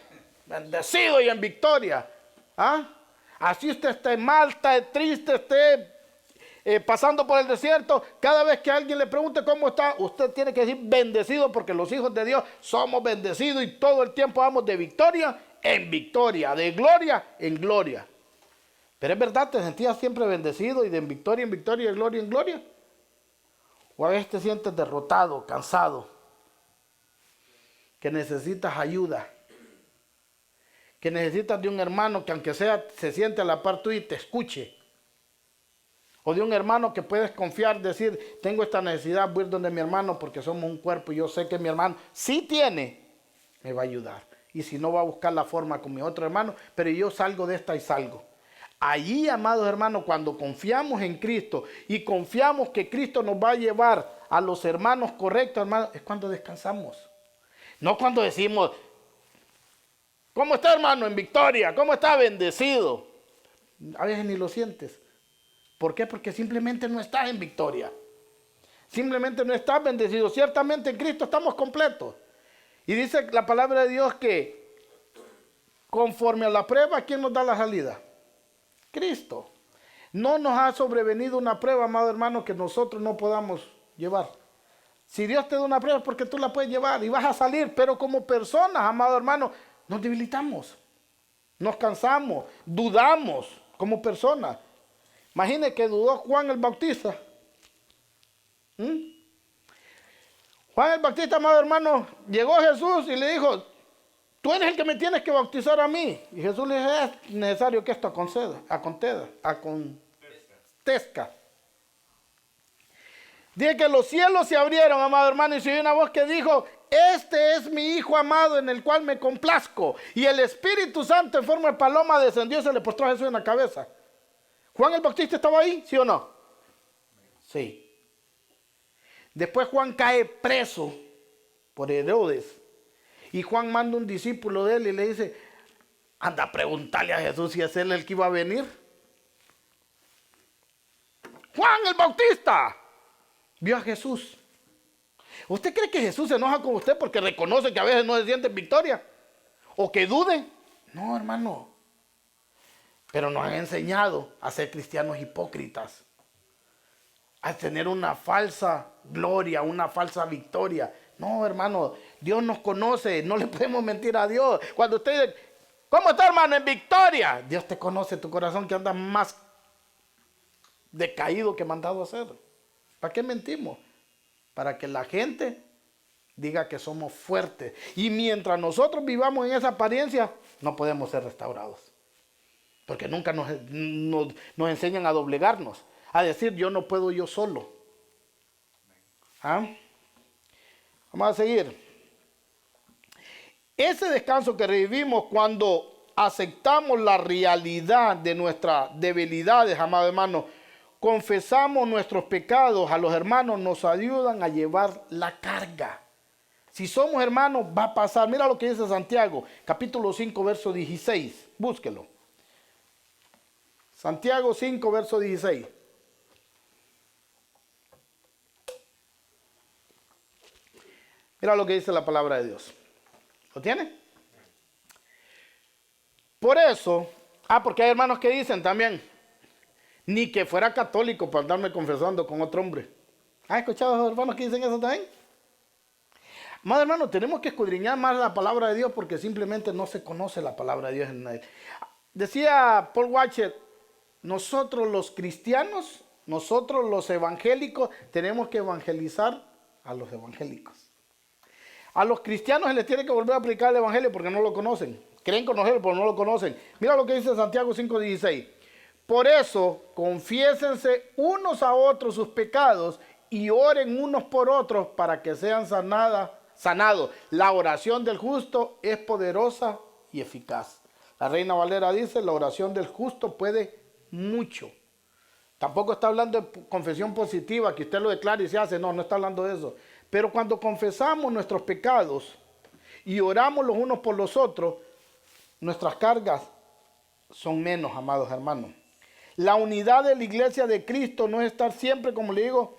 Bendecido y en victoria. ¿Ah? Así usted esté mal, esté triste, esté pasando por el desierto, cada vez que alguien le pregunte cómo está, usted tiene que decir bendecido, porque los hijos de Dios somos bendecidos y todo el tiempo vamos de victoria en victoria, de gloria en gloria. Pero es verdad, ¿te sentías siempre bendecido y de victoria en victoria, de gloria en gloria? ¿O a veces te sientes derrotado, cansado, que necesitas ayuda, que necesitas de un hermano que aunque sea se siente a la par tuya y te escuche? O de un hermano que puedes confiar, decir, tengo esta necesidad, voy a ir donde mi hermano porque somos un cuerpo y yo sé que mi hermano sí tiene, me va a ayudar. Y si no, va a buscar la forma con mi otro hermano, pero yo salgo de esta y salgo. Allí, amados hermanos, cuando confiamos en Cristo y confiamos que Cristo nos va a llevar a los hermanos correctos, hermanos, es cuando descansamos. No cuando decimos, ¿Cómo está, hermano? En victoria. ¿Cómo está? Bendecido. A veces ni lo sientes. ¿Por qué? Porque simplemente no estás en victoria. Simplemente no estás bendecido. Ciertamente en Cristo estamos completos. Y dice la palabra de Dios que conforme a la prueba, ¿quién nos da la salida? Cristo. No nos ha sobrevenido una prueba, amado hermano, que nosotros no podamos llevar. Si Dios te da una prueba es porque tú la puedes llevar y vas a salir. Pero como personas, amado hermano, nos debilitamos. Nos cansamos, dudamos como personas. Imagine que dudó Juan el Bautista. Juan el Bautista, amado hermano, llegó Jesús y le dijo, tú eres el que me tienes que bautizar a mí. Y Jesús le dijo, es necesario que esto acontezca. Dice que los cielos se abrieron, amado hermano, y se oyó una voz que dijo, este es mi Hijo amado en el cual me complazco. Y el Espíritu Santo en forma de paloma descendió y se le postró a Jesús en la cabeza. ¿Juan el Bautista estaba ahí, sí o no? Sí. Después Juan cae preso por Herodes. Y Juan manda un discípulo de él y le dice, anda a preguntarle a Jesús si es él el que iba a venir. Juan el Bautista vio a Jesús. ¿Usted cree que Jesús se enoja con usted porque reconoce que a veces no se siente en victoria? ¿O que dude? No, hermano. Pero nos han enseñado a ser cristianos hipócritas. A tener una falsa gloria, una falsa victoria. No, hermano, Dios nos conoce, no le podemos mentir a Dios. Cuando usted dice, ¿cómo está, hermano? En victoria. Dios te conoce, tu corazón que anda más decaído que mandado a hacer. ¿Para qué mentimos? Para que la gente diga que somos fuertes. Y mientras nosotros vivamos en esa apariencia, no podemos ser restaurados. Porque nunca nos enseñan a doblegarnos. A decir, yo no puedo yo solo. ¿Ah? Vamos a seguir. Ese descanso que revivimos cuando aceptamos la realidad de nuestras debilidades, amado hermano, confesamos nuestros pecados a los hermanos, nos ayudan a llevar la carga. Si somos hermanos, va a pasar. Mira lo que dice Santiago, capítulo 5, verso 16. Búsquelo. Santiago 5, verso 16. Mira lo que dice la palabra de Dios. ¿Lo tiene? Por eso, porque hay hermanos que dicen también, ni que fuera católico para andarme confesando con otro hombre. ¿Has escuchado a los hermanos que dicen eso también? Más hermanos, tenemos que escudriñar más la palabra de Dios porque simplemente no se conoce la palabra de Dios en él. Decía Paul Washer, nosotros los cristianos, nosotros los evangélicos, tenemos que evangelizar a los evangélicos. A los cristianos se les tiene que volver a aplicar el evangelio porque no lo conocen. Creen conocerlo, pero no lo conocen. Mira lo que dice Santiago 5:16. Por eso, confiésense unos a otros sus pecados y oren unos por otros para que sean sanados. La oración del justo es poderosa y eficaz. La Reina Valera dice, la oración del justo puede mucho. Tampoco está hablando de confesión positiva, que usted lo declara y se hace. No, no está hablando de eso. Pero cuando confesamos nuestros pecados y oramos los unos por los otros, nuestras cargas son menos, amados hermanos. La unidad de la iglesia de Cristo no es estar siempre, como le digo,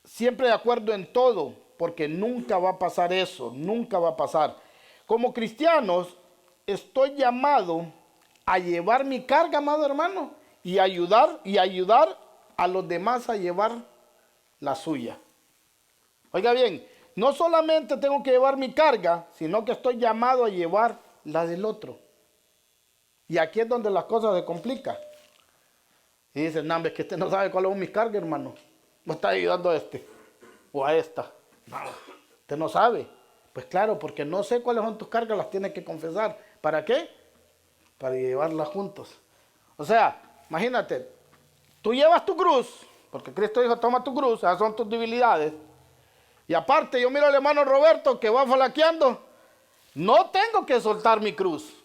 siempre de acuerdo en todo, porque nunca va a pasar eso, nunca va a pasar. Como cristianos, estoy llamado a llevar mi carga, amado hermano, y ayudar a los demás a llevar la suya. Oiga bien, no solamente tengo que llevar mi carga, sino que estoy llamado a llevar la del otro. Y aquí es donde las cosas se complican. Y dicen, no, es que usted no sabe cuáles son mis cargas, hermano. No está ayudando a este o a esta. No, usted no sabe. Pues claro, porque no sé cuáles son tus cargas, las tienes que confesar. ¿Para qué? Para llevarlas juntos. O sea, imagínate, tú llevas tu cruz, porque Cristo dijo, toma tu cruz, esas son tus debilidades. Y aparte, yo miro al hermano Roberto que va flaqueando, no tengo que soltar mi cruz.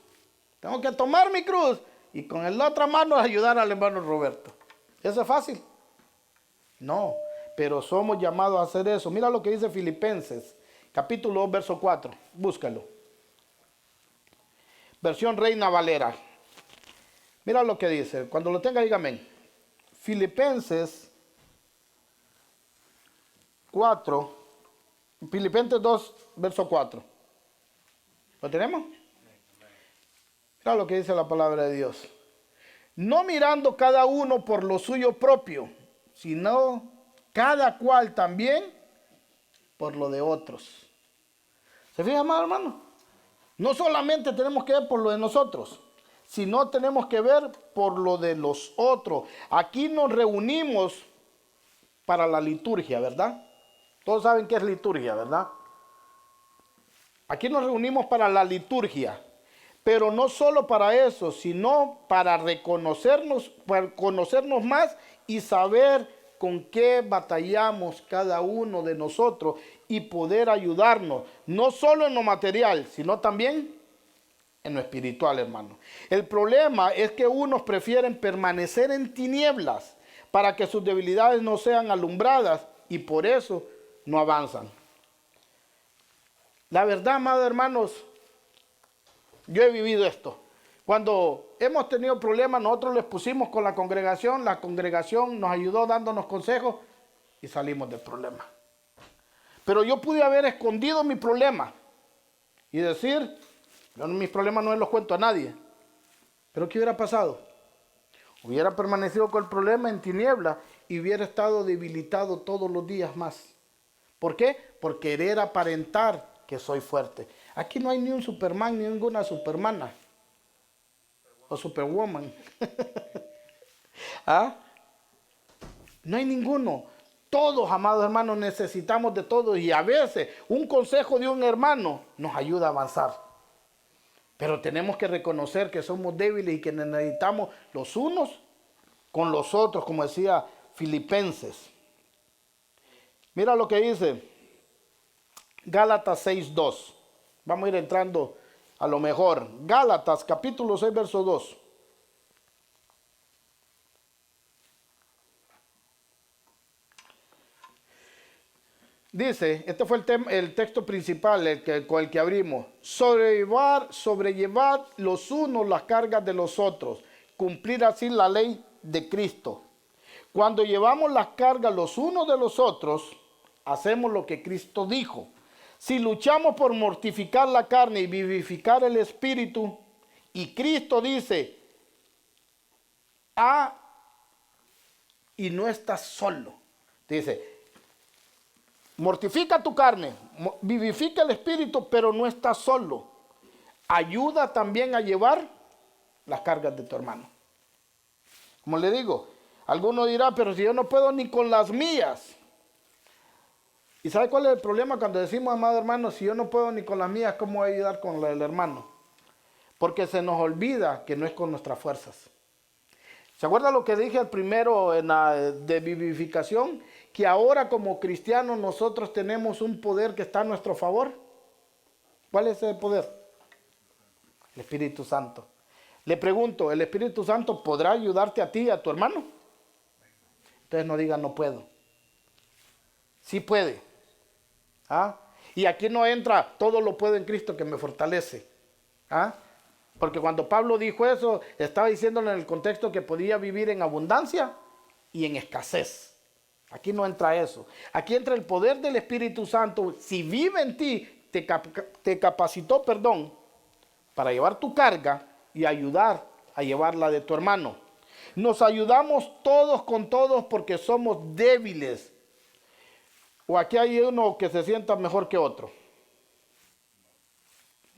Tengo que tomar mi cruz y con la otra mano ayudar al hermano Roberto. ¿Eso es fácil? No, pero somos llamados a hacer eso. Mira lo que dice Filipenses, capítulo 2, verso 4. Búscalo. versión Reina Valera. Mira lo que dice. Cuando lo tenga, dígame. Filipenses 4. Filipenses 2, verso 4. ¿Lo tenemos? Mira lo que dice la palabra de Dios. No mirando cada uno por lo suyo propio, sino cada cual también por lo de otros. ¿Se fija, amado hermano? No solamente tenemos que ver por lo de nosotros, sino tenemos que ver por lo de los otros. Aquí nos reunimos para la liturgia, ¿verdad? Todos saben qué es liturgia, ¿verdad? Aquí nos reunimos para la liturgia, pero no solo para eso, sino para reconocernos, para conocernos más y saber con qué batallamos cada uno de nosotros y poder ayudarnos, no solo en lo material, sino también en lo espiritual, hermano. El problema es que unos prefieren permanecer en tinieblas para que sus debilidades no sean alumbradas y por eso no avanzan. La verdad, amados hermanos, yo he vivido esto. Cuando hemos tenido problemas, nosotros les pusimos con la congregación nos ayudó dándonos consejos y salimos del problema. Pero yo pude haber escondido mi problema y decir, yo mis problemas no los cuento a nadie. Pero ¿qué hubiera pasado? Hubiera permanecido con el problema en tiniebla y hubiera estado debilitado todos los días más. ¿Por qué? Por querer aparentar que soy fuerte. Aquí no hay ni un Superman ni ninguna Supermana o Superwoman. ¿Ah? No hay ninguno. Todos, amados hermanos, necesitamos de todos y a veces un consejo de un hermano nos ayuda a avanzar. Pero tenemos que reconocer que somos débiles y que necesitamos los unos con los otros, como decía Filipenses. Mira lo que dice Gálatas 6:2. Vamos a ir entrando a lo mejor. Gálatas capítulo 6, verso 2. Dice, este fue el texto principal con el que abrimos. Sobrellevar los unos las cargas de los otros. Cumplir así la ley de Cristo. Cuando llevamos las cargas los unos de los otros, hacemos lo que Cristo dijo. Si luchamos por mortificar la carne y vivificar el espíritu, y Cristo dice, y no estás solo. Dice, mortifica tu carne, vivifica el espíritu, pero no estás solo. Ayuda también a llevar las cargas de tu hermano. Como le digo, alguno dirá, pero si yo no puedo ni con las mías. ¿Y sabe cuál es el problema cuando decimos, amado hermano, si yo no puedo ni con las mías, cómo voy a ayudar con la del hermano? Porque se nos olvida que no es con nuestras fuerzas. ¿Se acuerda lo que dije al primero en la de vivificación? Que ahora como cristianos nosotros tenemos un poder que está a nuestro favor. ¿Cuál es ese poder? El Espíritu Santo. Le pregunto, ¿el Espíritu Santo podrá ayudarte a ti y a tu hermano? Entonces no digan no puedo. Sí puede. ¿Ah? Y aquí no entra todo lo puedo en Cristo que me fortalece. ¿Ah? Porque cuando Pablo dijo eso, estaba diciéndolo en el contexto que podía vivir en abundancia y en escasez. Aquí no entra eso. Aquí entra el poder del Espíritu Santo. Si vive en ti, te capacitó, para llevar tu carga y ayudar a llevarla de tu hermano. Nos ayudamos todos con todos porque somos débiles. ¿O aquí hay uno que se sienta mejor que otro?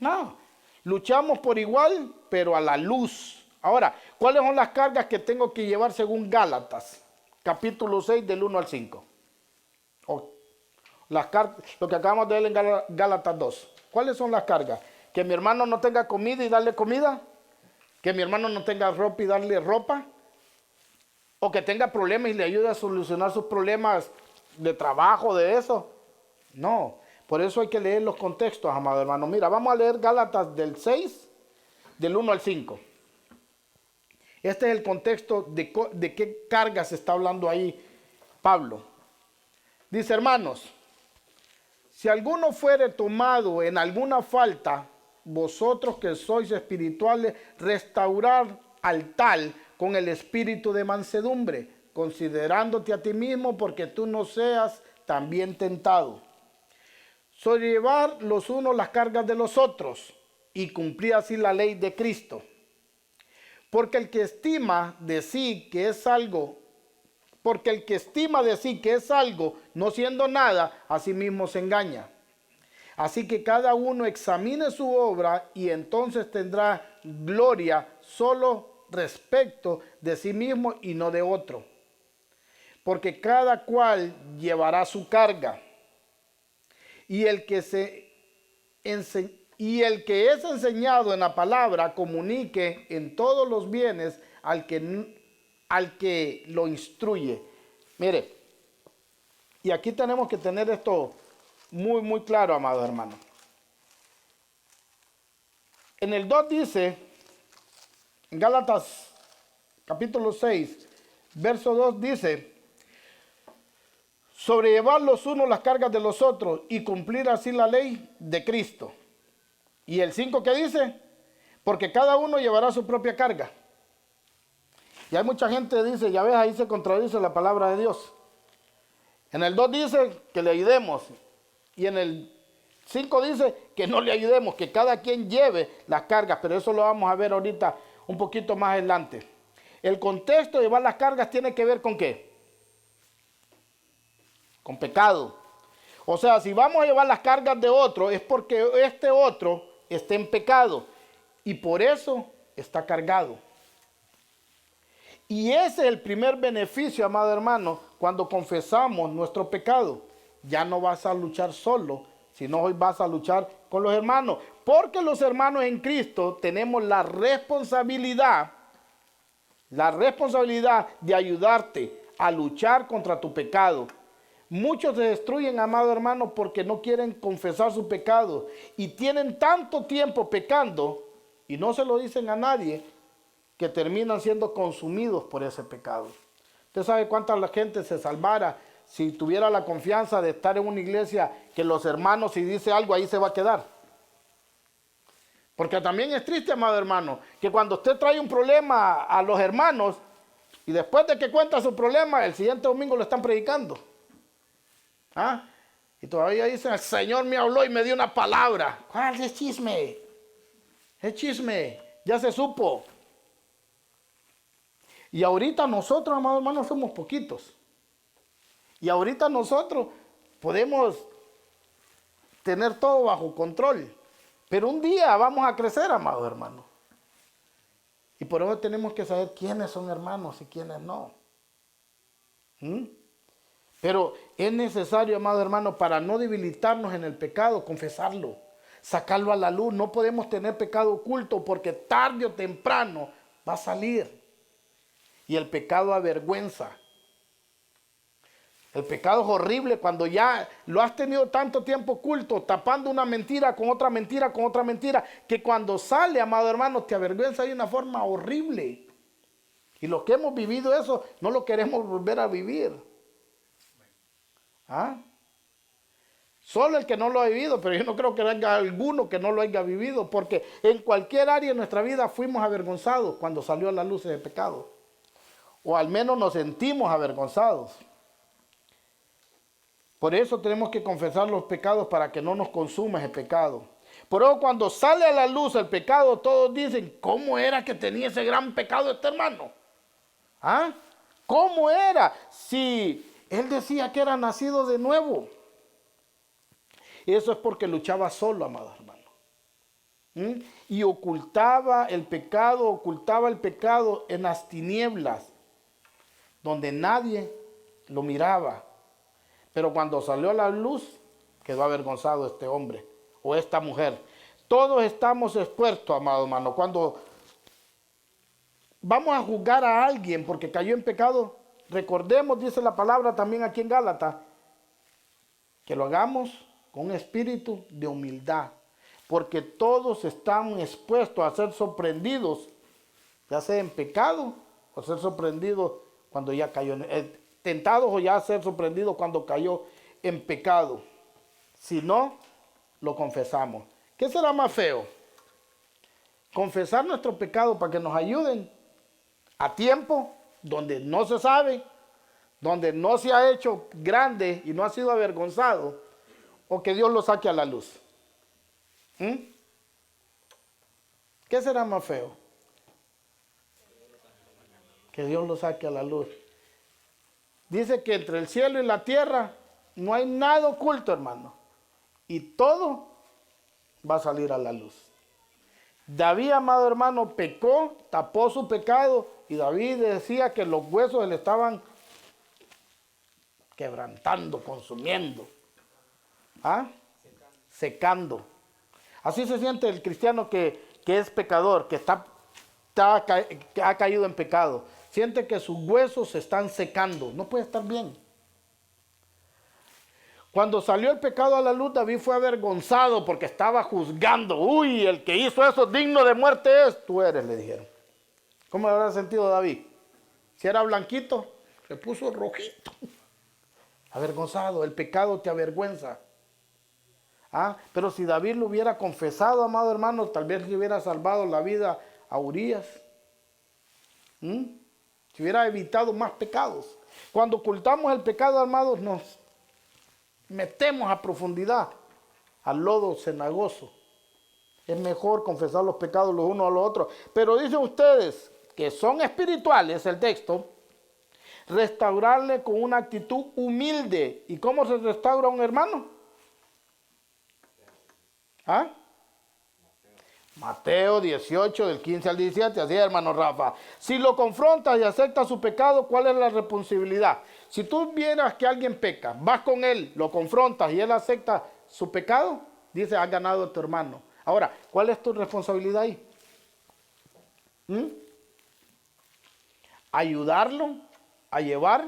No. Luchamos por igual, pero a la luz. Ahora, ¿cuáles son las cargas que tengo que llevar según Gálatas? Capítulo 6, del 1 al 5. Lo que acabamos de ver en Gálatas 2. ¿Cuáles son las cargas? Que mi hermano no tenga comida y darle comida. Que mi hermano no tenga ropa y darle ropa. O que tenga problemas y le ayude a solucionar sus problemas de trabajo, de eso. No, por eso hay que leer los contextos, amado hermano. Mira, vamos a leer Gálatas del 6, del 1 al 5. Este es el contexto de qué cargas está hablando ahí Pablo. Dice, hermanos, si alguno fuere tomado en alguna falta, vosotros que sois espirituales, restaurar al tal con el espíritu de mansedumbre, considerándote a ti mismo, porque tú no seas también tentado. Sobrellevar los unos las cargas de los otros y cumplir así la ley de Cristo. Porque el que estima de sí que es algo, no siendo nada, a sí mismo se engaña. Así que cada uno examine su obra y entonces tendrá gloria solo respecto de sí mismo y no de otro. Porque cada cual llevará su carga. Y el que es enseñado en la palabra, comunique en todos los bienes al que lo instruye. Mire, y aquí tenemos que tener esto muy, muy claro, amado hermano. En el 2 dice, en Gálatas capítulo 6, verso 2 dice, sobrellevar los unos las cargas de los otros y cumplir así la ley de Cristo. Y el 5 que dice, porque cada uno llevará su propia carga. Y hay mucha gente que dice, ya ves, ahí se contradice la palabra de Dios. En el 2 dice que le ayudemos. Y en el 5 dice que no le ayudemos, que cada quien lleve las cargas. Pero eso lo vamos a ver ahorita un poquito más adelante. El contexto de llevar las cargas tiene que ver con ¿qué? Con pecado. O sea, si vamos a llevar las cargas de otro, es porque este otro está en pecado. Y por eso está cargado. Y ese es el primer beneficio, amado hermano, cuando confesamos nuestro pecado. Ya no vas a luchar solo, sino hoy vas a luchar con los hermanos. Porque los hermanos en Cristo tenemos la responsabilidad de ayudarte a luchar contra tu pecado. Muchos se destruyen, amado hermano, porque no quieren confesar su pecado y tienen tanto tiempo pecando y no se lo dicen a nadie, que terminan siendo consumidos por ese pecado. Usted sabe cuánta la gente se salvara si tuviera la confianza de estar en una iglesia que los hermanos, si dice algo, ahí se va a quedar. Porque también es triste, amado hermano, que cuando usted trae un problema a los hermanos y después de que cuenta su problema, el siguiente domingo lo están predicando. ¿Ah? Y todavía dicen, el Señor me habló y me dio una palabra. ¿Cuál es chisme? Es chisme, ya se supo. Y ahorita nosotros, amados hermanos, somos poquitos. Y ahorita nosotros podemos tener todo bajo control. Pero un día vamos a crecer, amados hermanos. Y por eso tenemos que saber quiénes son hermanos y quiénes no. Pero es necesario, amado hermano, para no debilitarnos en el pecado, confesarlo, sacarlo a la luz. No podemos tener pecado oculto porque tarde o temprano va a salir. Y el pecado avergüenza. El pecado es horrible cuando ya lo has tenido tanto tiempo oculto, tapando una mentira con otra mentira, con otra mentira, que cuando sale, amado hermano, te avergüenza de una forma horrible. Y los que hemos vivido eso, no lo queremos volver a vivir. ¿Ah? Solo el que no lo ha vivido, pero yo no creo que haya alguno que no lo haya vivido, porque en cualquier área de nuestra vida fuimos avergonzados cuando salió a la luz ese pecado. O al menos nos sentimos avergonzados. Por eso tenemos que confesar los pecados para que no nos consuma ese pecado. Por eso cuando sale a la luz el pecado, todos dicen, ¿cómo era que tenía ese gran pecado este hermano? ¿Ah? ¿Cómo era? Si él decía que era nacido de nuevo. Eso es porque luchaba solo, amado hermano. Y ocultaba el pecado en las tinieblas, donde nadie lo miraba. Pero cuando salió a la luz, quedó avergonzado este hombre o esta mujer. Todos estamos expuestos, amado hermano. Cuando vamos a juzgar a alguien porque cayó en pecado, recordemos, dice la palabra también aquí en Gálatas, que lo hagamos con un espíritu de humildad. Porque todos estamos expuestos a ser sorprendidos, ya sea en pecado o ser sorprendidos cuando ya cayó tentados o ya ser sorprendidos cuando cayó en pecado. Si no, lo confesamos. ¿Qué será más feo? confesar nuestro pecado para que nos ayuden a tiempo, donde no se sabe, donde no se ha hecho grande y no ha sido avergonzado, o que Dios lo saque a la luz. ¿Qué será más feo? Que Dios lo saque a la luz. Dice que entre el cielo y la tierra no hay nada oculto, hermano. Y todo va a salir a la luz. David, amado hermano, pecó, tapó su pecado, y David decía que los huesos le estaban quebrantando, consumiendo. Secando. Así se siente el cristiano que es pecador, que ha caído en pecado. Siente que sus huesos se están secando. No puede estar bien. Cuando salió el pecado a la luz, David fue avergonzado porque estaba juzgando. Uy, el que hizo eso digno de muerte es. Tú eres, le dijeron. ¿Cómo le habrá sentido David? Si era blanquito, se puso rojito. Avergonzado, el pecado te avergüenza. Pero si David lo hubiera confesado, amado hermano, tal vez le hubiera salvado la vida a Urías. Se hubiera evitado más pecados. Cuando ocultamos el pecado, amados, nos metemos a profundidad al lodo cenagoso. Es mejor confesar los pecados los unos a los otros. Pero dicen ustedes que son espirituales, el texto, restaurarle con una actitud humilde. ¿Y cómo se restaura a un hermano? Mateo 18, del 15 al 17, así es, hermano Rafa. Si lo confrontas y aceptas su pecado, ¿cuál es la responsabilidad? Si tú vieras que alguien peca, vas con él, lo confrontas y él acepta su pecado, dice, has ganado a tu hermano. Ahora, ¿cuál es tu responsabilidad ahí? Ayudarlo a llevar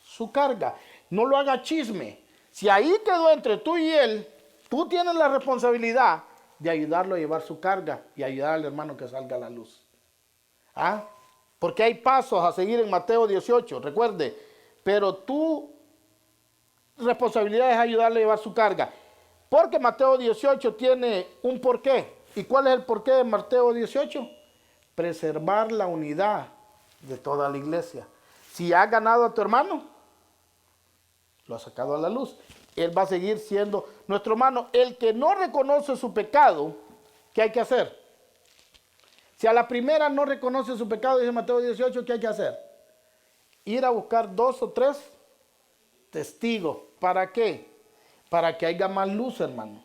su carga. No lo haga chisme. Si ahí quedó entre tú y él, tú tienes la responsabilidad de ayudarlo a llevar su carga y ayudar al hermano que salga a la luz. Porque hay pasos a seguir en Mateo 18, recuerde, pero tu responsabilidad es ayudarle a llevar su carga. Porque Mateo 18 tiene un porqué. ¿Y cuál es el porqué de Mateo 18? Preservar la unidad de toda la iglesia. Si has ganado a tu hermano, lo has sacado a la luz. Él va a seguir siendo nuestro hermano. El que no reconoce su pecado, ¿qué hay que hacer? Si a la primera no reconoce su pecado, dice Mateo 18, ¿qué hay que hacer? Ir a buscar 2 o 3 testigos. ¿Para qué? Para que haya más luz, hermano.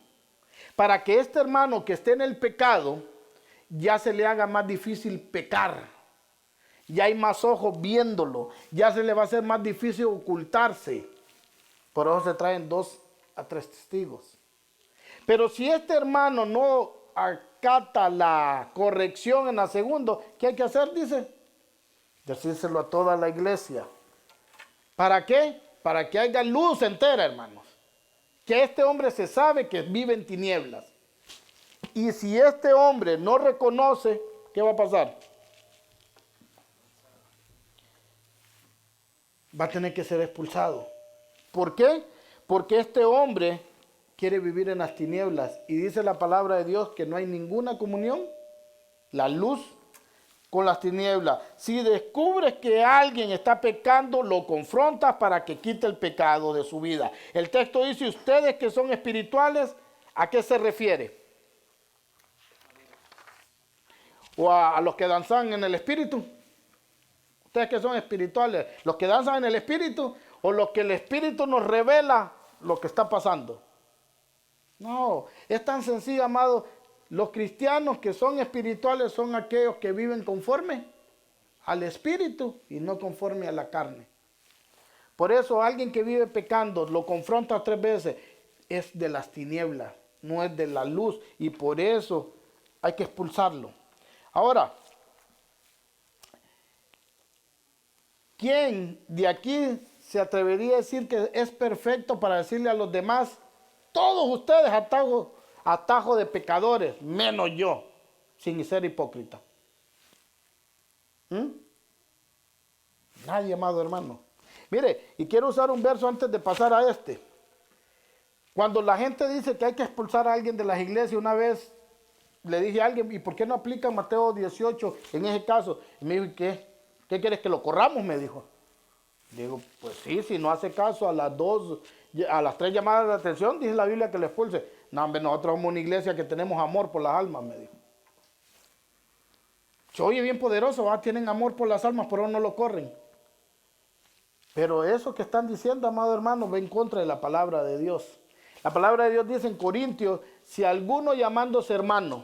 Para que este hermano que esté en el pecado, ya se le haga más difícil pecar. Ya hay más ojos viéndolo. Ya se le va a hacer más difícil ocultarse. Por eso se traen 2 a 3 testigos. Pero si este hermano no acata la corrección en la segunda, ¿qué hay que hacer? Dice, decírselo a toda la iglesia. ¿Para qué? Para que haya luz entera, hermanos. Que este hombre se sabe que vive en tinieblas. Y si este hombre no reconoce, ¿qué va a pasar? Va a tener que ser expulsado. ¿Por qué? Porque este hombre quiere vivir en las tinieblas. Y dice la palabra de Dios que no hay ninguna comunión, la luz con las tinieblas. Si descubres que alguien está pecando, lo confrontas para que quite el pecado de su vida. El texto dice, ustedes que son espirituales, ¿a qué se refiere? ¿O a los que danzan en el espíritu? Ustedes que son espirituales, los que danzan en el espíritu, o los que el espíritu nos revela lo que está pasando. No, es tan sencillo, amado. Los cristianos que son espirituales son aquellos que viven conforme al espíritu y no conforme a la carne. Por eso alguien que vive pecando, lo confronta 3 veces, es de las tinieblas, no es de la luz, y por eso hay que expulsarlo. Ahora, ¿quién de aquí se atrevería a decir que es perfecto para decirle a los demás, todos ustedes atajo de pecadores, menos yo, sin ser hipócrita? Nadie, amado hermano. Mire, y quiero usar un verso antes de pasar a este. Cuando la gente dice que hay que expulsar a alguien de las iglesias, una vez le dije a alguien, ¿y por qué no aplican Mateo 18 en ese caso? Y me dijo, ¿qué? ¿Qué quieres que lo corramos? Me dijo. Digo, pues sí, si no hace caso a las 3 llamadas de atención, dice la Biblia que le expulse. No, hombre, nosotros somos una iglesia que tenemos amor por las almas, me dijo. Se oye bien poderoso, ¿va? Tienen amor por las almas, pero no lo corren. Pero eso que están diciendo, amado hermano, va en contra de la palabra de Dios. La palabra de Dios dice en Corintios, si alguno llamándose hermano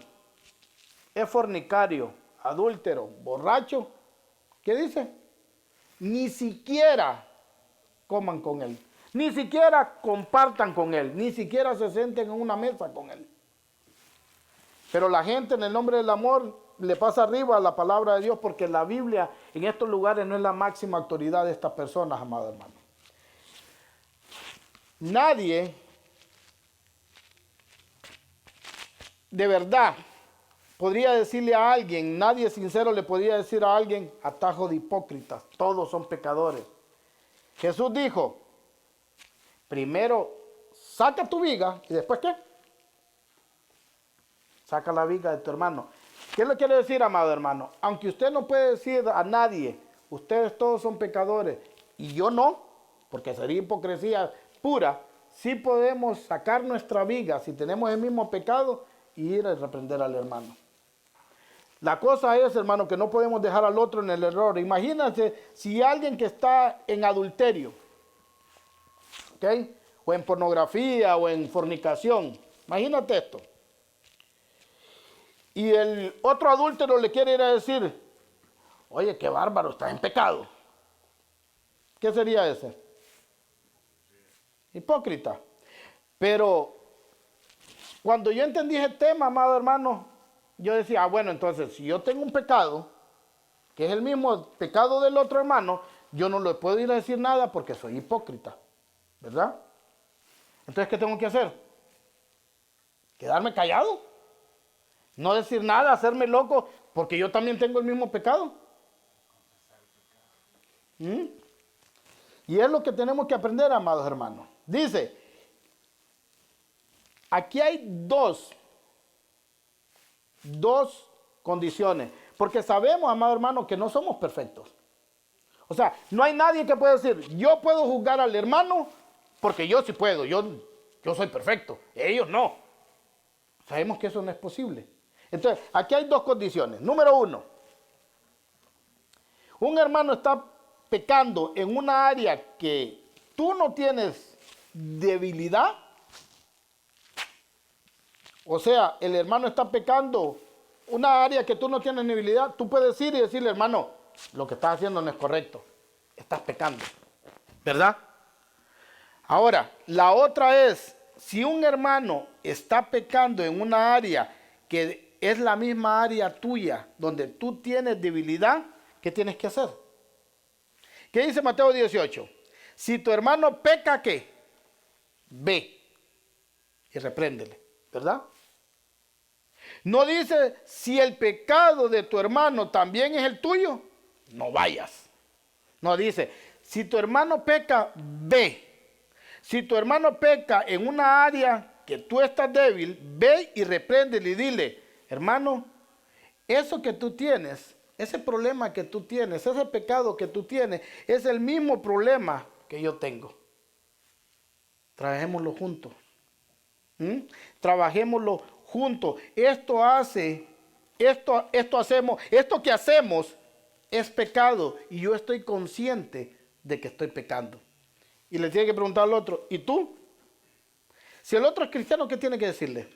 es fornicario, adúltero, borracho, ¿qué dice? Ni siquiera coman con él, ni siquiera compartan con él, ni siquiera se sienten en una mesa con él. Pero la gente en el nombre del amor le pasa arriba a la palabra de Dios porque la Biblia en estos lugares no es la máxima autoridad de estas personas, amado hermano. Nadie de verdad podría decirle a alguien, nadie sincero le podría decir a alguien, atajo de hipócritas, todos son pecadores. Jesús dijo, primero saca tu viga y después ¿qué? Saca la viga de tu hermano. ¿Qué le quiere decir, amado hermano? Aunque usted no puede decir a nadie, ustedes todos son pecadores y yo no, porque sería hipocresía pura, sí podemos sacar nuestra viga si tenemos el mismo pecado y ir a reprender al hermano. La cosa es, hermano, que no podemos dejar al otro en el error. Imagínense si alguien que está en adulterio, ¿ok? O en pornografía o en fornicación. Imagínate esto. Y el otro adúltero le quiere ir a decir, oye, qué bárbaro, estás en pecado. ¿Qué sería ese? Hipócrita. Pero cuando yo entendí ese tema, amado hermano, yo decía, bueno, entonces, si yo tengo un pecado, que es el mismo pecado del otro hermano, yo no le puedo ir a decir nada porque soy hipócrita, ¿verdad? Entonces, ¿qué tengo que hacer? ¿Quedarme callado? No decir nada, hacerme loco, porque yo también tengo el mismo pecado. Y es lo que tenemos que aprender, amados hermanos. Dice, aquí hay dos condiciones, porque sabemos, amado hermano, que no somos perfectos. O sea, no hay nadie que pueda decir, yo puedo juzgar al hermano, porque yo sí puedo, yo soy perfecto, ellos no. Sabemos que eso no es posible. Entonces, aquí hay dos condiciones. Número 1, un hermano está pecando en una área que tú no tienes debilidad. O sea, el hermano está pecando una área que tú no tienes debilidad. Tú puedes ir y decirle, hermano, lo que estás haciendo no es correcto. Estás pecando. ¿Verdad? Ahora, la otra es, si un hermano está pecando en una área que es la misma área tuya, donde tú tienes debilidad, ¿qué tienes que hacer? ¿Qué dice Mateo 18? Si tu hermano peca, ¿qué? Ve y repréndele, ¿verdad? No dice, si el pecado de tu hermano también es el tuyo, no vayas. No dice, si tu hermano peca, ve. Si tu hermano peca en una área que tú estás débil, ve y repréndele y dile, hermano, eso que tú tienes, ese problema que tú tienes, ese pecado que tú tienes, es el mismo problema que yo tengo. Trabajémoslo juntos. Trabajémoslo juntos. Esto que hacemos es pecado y yo estoy consciente de que estoy pecando. Y le tiene que preguntar al otro, ¿y tú? Si el otro es cristiano, ¿qué tiene que decirle?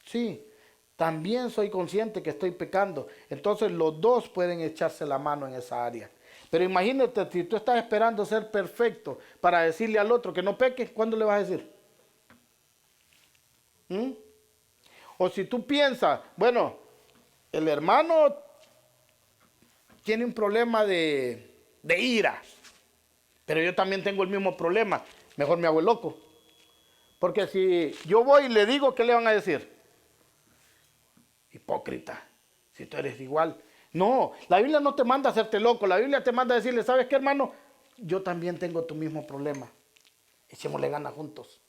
Sí, también soy consciente que estoy pecando. Entonces los dos pueden echarse la mano en esa área. Pero imagínate, si tú estás esperando ser perfecto para decirle al otro que no peque, ¿cuándo le vas a decir? O si tú piensas, bueno, el hermano tiene un problema de ira, pero yo también tengo el mismo problema, mejor me hago el loco. Porque si yo voy y le digo, ¿qué le van a decir? Hipócrita, si tú eres igual. No, la Biblia no te manda a hacerte loco, la Biblia te manda a decirle, ¿sabes qué, hermano? Yo también tengo tu mismo problema. Echémosle ganas juntos.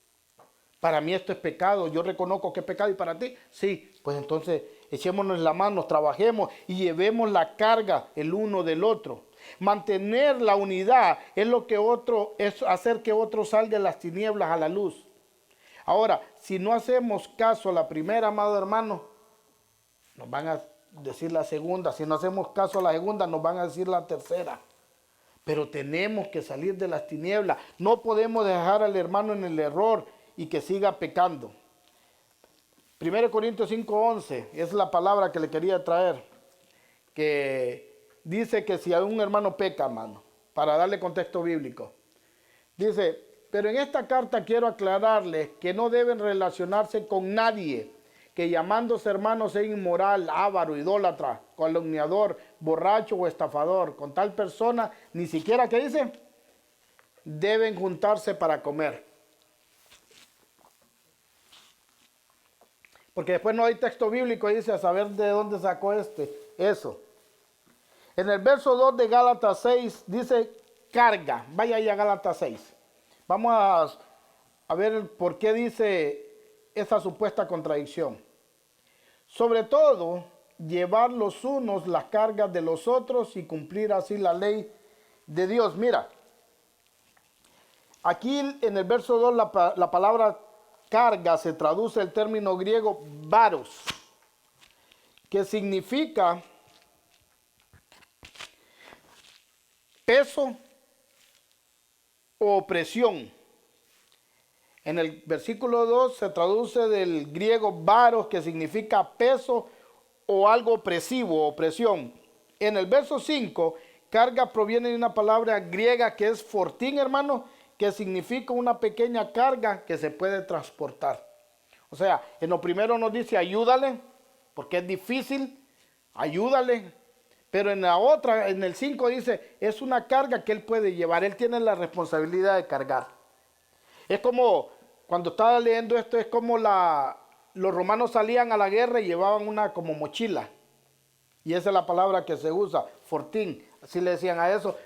Para mí esto es pecado, yo reconozco que es pecado y para ti, sí, pues entonces echémonos la mano, trabajemos y llevemos la carga el uno del otro. Mantener la unidad es lo que es hacer que otro salga de las tinieblas a la luz. Ahora, si no hacemos caso a la primera, amado hermano, nos van a decir la segunda. Si no hacemos caso a la segunda, nos van a decir la tercera. Pero tenemos que salir de las tinieblas. No podemos dejar al hermano en el error y que siga pecando. 1 Corintios 5:11 es la palabra que le quería traer, que dice que si un hermano peca, hermano, para darle contexto bíblico, dice, pero en esta carta quiero aclararles que no deben relacionarse con nadie que llamándose hermano sea inmoral, avaro, idólatra, calumniador, borracho o estafador. Con tal persona ni siquiera, ¿qué dice? Deben juntarse para comer. Porque después no hay texto bíblico y dice a saber de dónde sacó eso. En el verso 2 de Gálatas 6 dice carga. Vaya ahí a Gálatas 6. Vamos a ver por qué dice esa supuesta contradicción. Sobre todo, llevar los unos las cargas de los otros y cumplir así la ley de Dios. Mira, aquí en el verso 2 la palabra carga se traduce el término griego varos, que significa peso o opresión. En el versículo 2 se traduce del griego varos, que significa peso o algo opresivo, opresión. En el verso 5, carga proviene de una palabra griega que es fortín, hermano, que significa una pequeña carga que se puede transportar. O sea, en lo primero nos dice ayúdale, porque es difícil, ayúdale. Pero en la otra, en el 5 dice, es una carga que él puede llevar, él tiene la responsabilidad de cargar. Es como, cuando estaba leyendo esto, es como los romanos salían a la guerra y llevaban una como mochila. Y esa es la palabra que se usa, fortín. Así le decían a eso,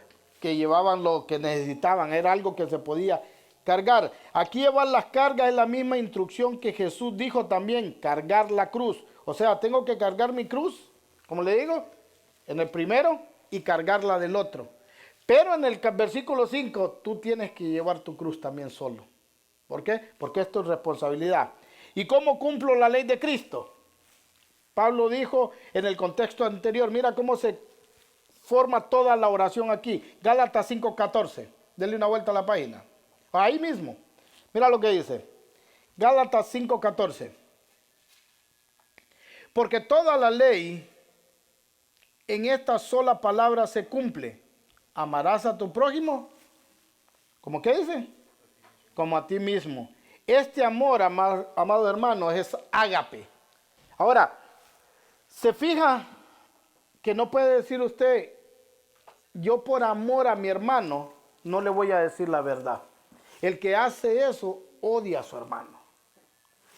que llevaban lo que necesitaban. Era algo que se podía cargar. Aquí llevar las cargas es la misma instrucción que Jesús dijo también, cargar la cruz. O sea, tengo que cargar mi cruz, como le digo, en el primero y cargarla del otro. Pero en el versículo 5, tú tienes que llevar tu cruz también solo. ¿Por qué? Porque esto es responsabilidad. ¿Y cómo cumplo la ley de Cristo? Pablo dijo en el contexto anterior, mira cómo se forma toda la oración aquí. Gálatas 5:14. Denle una vuelta a la página. Ahí mismo. Mira lo que dice. Gálatas 5:14. Porque toda la ley en esta sola palabra se cumple. Amarás a tu prójimo. ¿Cómo que dice? Como a ti mismo. Este amor, amado hermano, es ágape. Ahora, se fija que no puede decir usted, yo por amor a mi hermano no le voy a decir la verdad. El que hace eso odia a su hermano.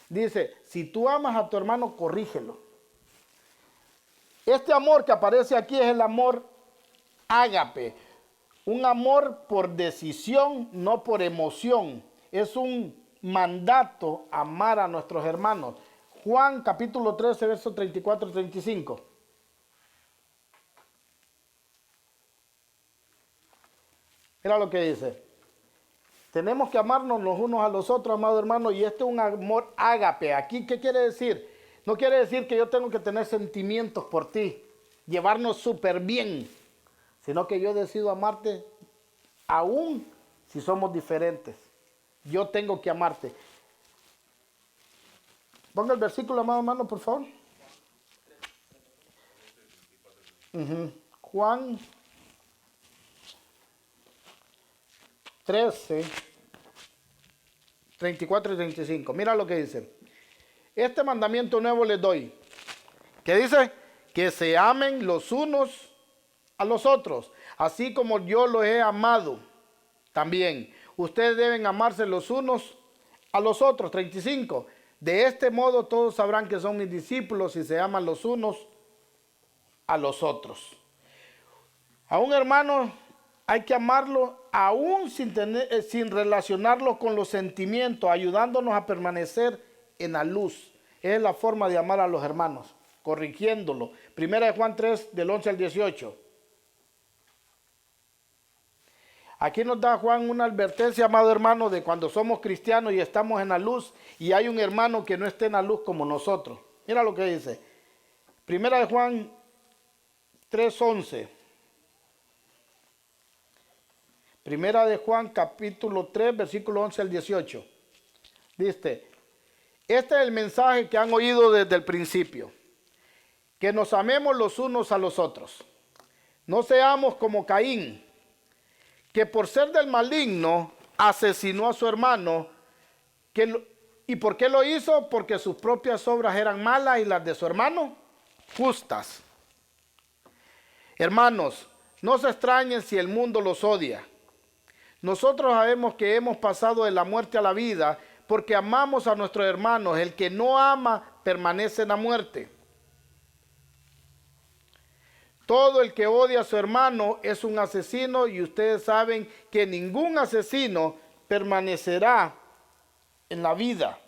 Dice, si tú amas a tu hermano, corrígelo. Este amor que aparece aquí es el amor ágape. Un amor por decisión, no por emoción. Es un mandato amar a nuestros hermanos. Juan capítulo 13, versos 34 y 35. Mira lo que dice. Tenemos que amarnos los unos a los otros, amado hermano, y este es un amor ágape. Aquí, ¿qué quiere decir? No quiere decir que yo tengo que tener sentimientos por ti, llevarnos súper bien, sino que yo decido amarte aún si somos diferentes. Yo tengo que amarte. Ponga el versículo, amado hermano, por favor. Juan 13, 34 y 35. Mira lo que dice. Este mandamiento nuevo les doy. ¿Qué dice? Que se amen los unos a los otros, así como yo los he amado también. Ustedes deben amarse los unos a los otros. 35. De este modo todos sabrán que son mis discípulos si se aman los unos a los otros. A un hermano hay que amarlo aún sin relacionarlo con los sentimientos, ayudándonos a permanecer en la luz. Es la forma de amar a los hermanos, corrigiéndolo. Primera de Juan 3, del 11 al 18. Aquí nos da Juan una advertencia, amado hermano, de cuando somos cristianos y estamos en la luz y hay un hermano que no esté en la luz como nosotros. Mira lo que dice. Primera de Juan 3:11. Primera de Juan capítulo 3, versículo 11 al 18. Dice, este es el mensaje que han oído desde el principio, que nos amemos los unos a los otros. No seamos como Caín, que por ser del maligno asesinó a su hermano. ¿Y por qué lo hizo? Porque sus propias obras eran malas y las de su hermano justas. Hermanos, no se extrañen si el mundo los odia. Nosotros sabemos que hemos pasado de la muerte a la vida porque amamos a nuestros hermanos. El que no ama permanece en la muerte. Todo el que odia a su hermano es un asesino y ustedes saben que ningún asesino permanecerá en la vida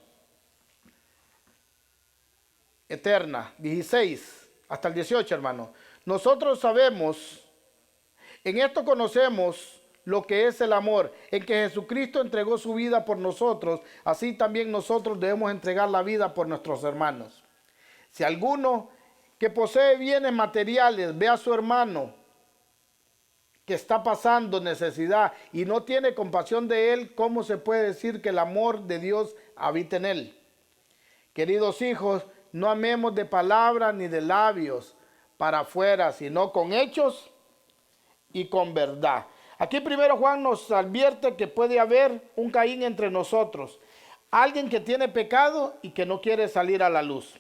eterna. 16 hasta el 18, hermano. Nosotros sabemos, en esto conocemos lo que es el amor, en que Jesucristo entregó su vida por nosotros, así también nosotros debemos entregar la vida por nuestros hermanos. Si alguno que posee bienes materiales ve a su hermano que está pasando necesidad y no tiene compasión de él, ¿cómo se puede decir que el amor de Dios habita en él? Queridos hijos, no amemos de palabras ni de labios para afuera, sino con hechos y con verdad. Aquí primero Juan nos advierte que puede haber un Caín entre nosotros, alguien que tiene pecado y que no quiere salir a la luz.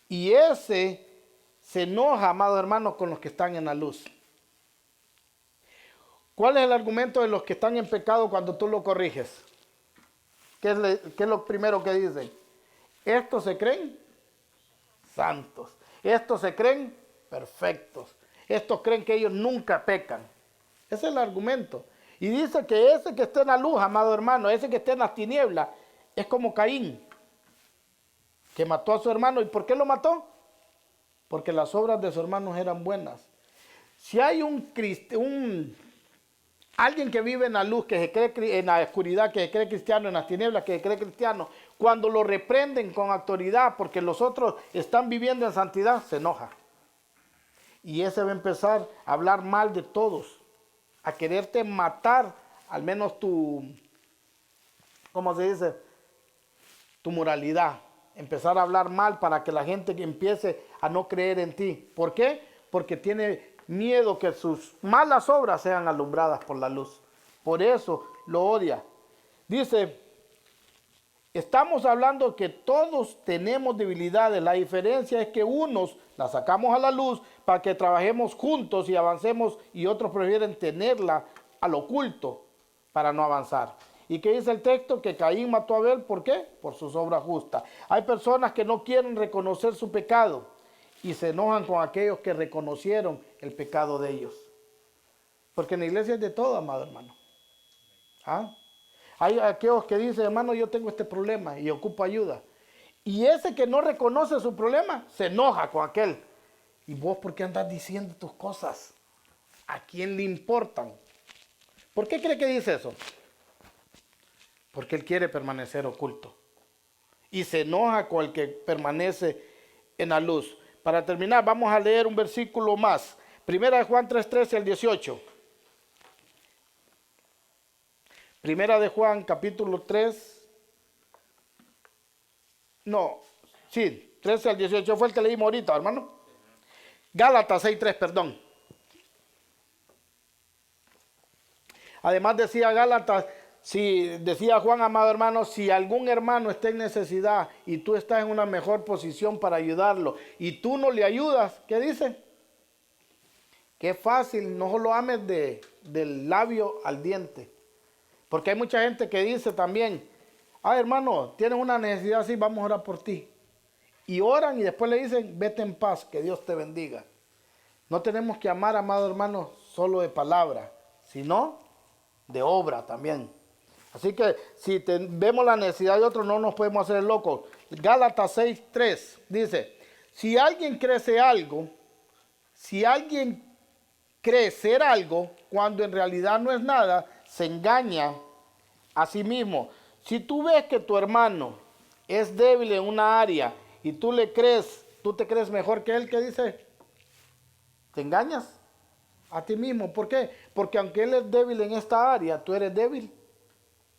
Y ese se enoja, amados hermanos, con los que están en la luz. ¿Cuál es el argumento de los que están en pecado cuando tú lo corriges? ¿Qué es lo primero que dicen? Estos se creen santos. Estos se creen perfectos. Estos creen que ellos nunca pecan. Ese es el argumento. Y dice que ese que está en la luz, amado hermano, ese que está en las tinieblas, es como Caín, que mató a su hermano. ¿Y por qué lo mató? Porque las obras de su hermano eran buenas. Si hay alguien que vive en la luz, que se cree en la oscuridad, que se cree cristiano, en las tinieblas, que se cree cristiano, cuando lo reprenden con autoridad porque los otros están viviendo en santidad, se enoja. Y ese va a empezar a hablar mal de todos, a quererte matar, al menos ¿cómo se dice? Tu moralidad. Empezar a hablar mal para que la gente empiece a no creer en ti. ¿Por qué? Porque tiene miedo que sus malas obras sean alumbradas por la luz. Por eso lo odia. Dice, estamos hablando que todos tenemos debilidades. La diferencia es que unos las sacamos a la luz para que trabajemos juntos y avancemos, y otros prefieren tenerla al oculto para no avanzar. ¿Y qué dice el texto? Que Caín mató a Abel, ¿por qué? Por sus obras justas. Hay personas que no quieren reconocer su pecado y se enojan con aquellos que reconocieron el pecado de ellos. Porque en la iglesia es de todo, amado hermano. ¿Ah? Hay aquellos que dicen, hermano, yo tengo este problema y ocupo ayuda. Y ese que no reconoce su problema, se enoja con aquel. ¿Y vos por qué andas diciendo tus cosas? ¿A quién le importan? ¿Por qué cree que dice eso? Porque él quiere permanecer oculto. Y se enoja con el que permanece en la luz. Para terminar, vamos a leer un versículo más. Primera de Juan 3:13 al 18. Primera de Juan, capítulo 3. No, sí, 13 al 18 fue el que leímos ahorita, hermano. Gálatas 6:3, perdón. Además decía Gálatas, decía Juan, amado hermano, si algún hermano está en necesidad y tú estás en una mejor posición para ayudarlo y tú no le ayudas, ¿qué dice? Qué fácil, no lo ames del labio al diente. Porque hay mucha gente que dice también, hermano, tienes una necesidad así, vamos a orar por ti. Y oran y después le dicen, vete en paz, que Dios te bendiga. No tenemos que amar, amado hermano, solo de palabra. sino de obra también. Así que si vemos la necesidad de otro, no nos podemos hacer locos. Gálatas 6:3 dice, si alguien cree ser algo, cuando en realidad no es nada, se engaña a sí mismo. Si tú ves que tu hermano es débil en una área y tú te crees mejor que él, ¿qué dice? Te engañas a ti mismo. ¿Por qué? Porque aunque él es débil en esta área, tú eres débil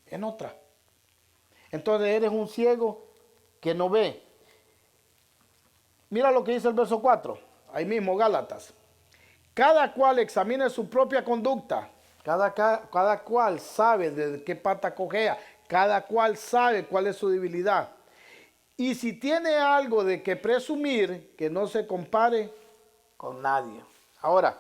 en otra. Entonces eres un ciego que no ve. Mira lo que dice el verso 4, ahí mismo Gálatas. Cada cual examine su propia conducta. Cada cual sabe de qué pata cojea. Cada cual sabe cuál es su debilidad. Y si tiene algo de que presumir, que no se compare con nadie. Ahora,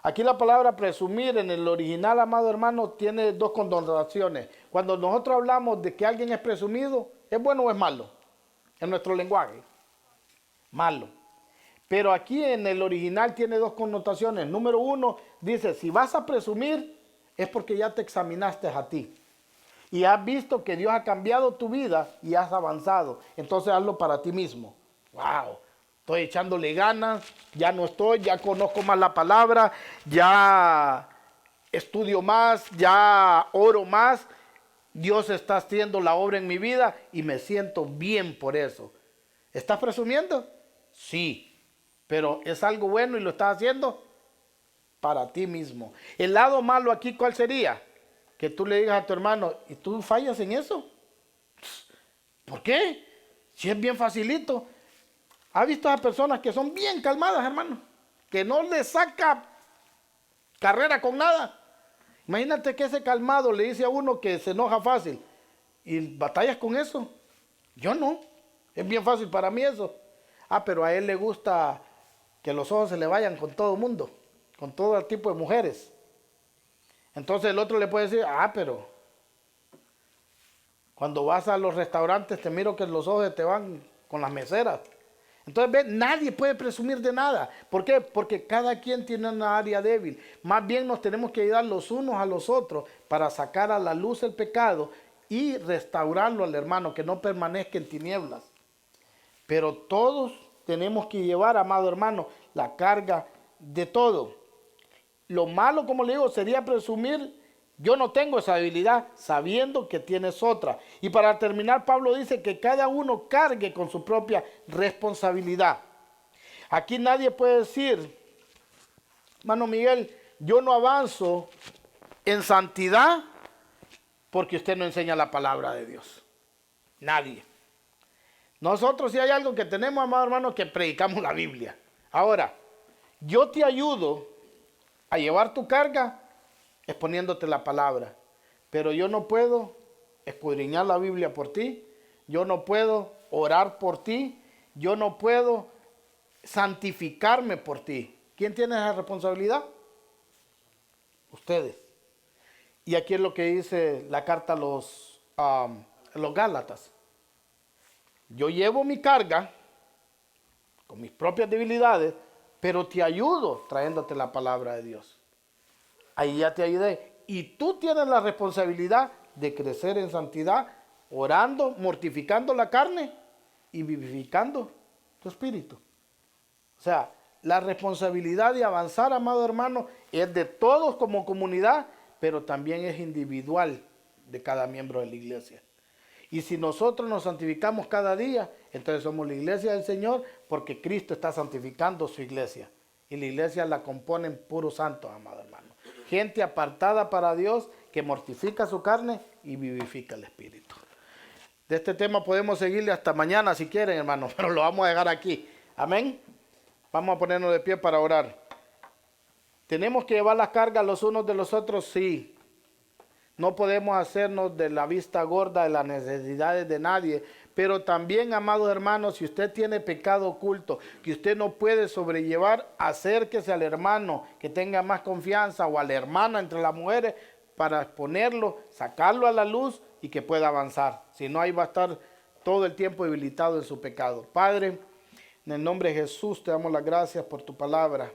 aquí la palabra presumir en el original, amado hermano, tiene dos connotaciones. Cuando nosotros hablamos de que alguien es presumido, ¿es bueno o es malo? En nuestro lenguaje. Malo. Pero aquí en el original tiene dos connotaciones. Número uno, dice, si vas a presumir, es porque ya te examinaste a ti. Y has visto que Dios ha cambiado tu vida y has avanzado. Entonces hazlo para ti mismo. ¡Wow! Estoy echándole ganas, ya conozco más la palabra, ya estudio más, ya oro más. Dios está haciendo la obra en mi vida y me siento bien por eso. ¿Estás presumiendo? Sí. Pero es algo bueno y lo estás haciendo para ti mismo. El lado malo aquí, ¿cuál sería? Que tú le digas a tu hermano, ¿y tú fallas en eso? ¿Por qué? Si es bien facilito. ¿Has visto a personas que son bien calmadas, hermano? Que no le saca carrera con nada. Imagínate que ese calmado le dice a uno que se enoja fácil. ¿Y batallas con eso? Yo no. Es bien fácil para mí eso. Pero a él le gusta que los ojos se le vayan con todo el mundo, con todo el tipo de mujeres. Entonces el otro le puede decir, pero cuando vas a los restaurantes te miro que los ojos te van con las meseras. Entonces ve, nadie puede presumir de nada. ¿Por qué? Porque cada quien tiene una área débil. Más bien nos tenemos que ayudar los unos a los otros para sacar a la luz el pecado y restaurarlo al hermano, que no permanezca en tinieblas. Pero todos tenemos que llevar, amado hermano, la carga de todo. Lo malo, como le digo, sería presumir, yo no tengo esa habilidad, sabiendo que tienes otra. Y para terminar, Pablo dice que cada uno cargue con su propia responsabilidad. Aquí nadie puede decir, hermano Miguel, yo no avanzo en santidad porque usted no enseña la palabra de Dios. Nadie. Nosotros si hay algo que tenemos, amado hermano, que predicamos la Biblia. Ahora, yo te ayudo a llevar tu carga exponiéndote la palabra. Pero yo no puedo escudriñar la Biblia por ti. Yo no puedo orar por ti. Yo no puedo santificarme por ti. ¿Quién tiene esa responsabilidad? Ustedes. Y aquí es lo que dice la carta a los Gálatas. Yo llevo mi carga con mis propias debilidades, pero te ayudo trayéndote la palabra de Dios. Ahí ya te ayudé. Y tú tienes la responsabilidad de crecer en santidad, orando, mortificando la carne y vivificando tu espíritu. O sea, la responsabilidad de avanzar, amado hermano, es de todos como comunidad, pero también es individual de cada miembro de la iglesia. Y si nosotros nos santificamos cada día, entonces somos la iglesia del Señor, porque Cristo está santificando su iglesia. Y la iglesia la componen puros santos, amado hermano. Gente apartada para Dios, que mortifica su carne y vivifica el espíritu. De este tema podemos seguirle hasta mañana si quieren, hermano, pero lo vamos a dejar aquí. Amén. Vamos a ponernos de pie para orar. ¿Tenemos que llevar las cargas los unos de los otros? Sí. No podemos hacernos de la vista gorda de las necesidades de nadie. Pero también, amados hermanos, si usted tiene pecado oculto, que usted no puede sobrellevar, acérquese al hermano que tenga más confianza o a la hermana entre las mujeres para exponerlo, sacarlo a la luz y que pueda avanzar. Si no, ahí va a estar todo el tiempo debilitado en su pecado. Padre, en el nombre de Jesús te damos las gracias por tu palabra.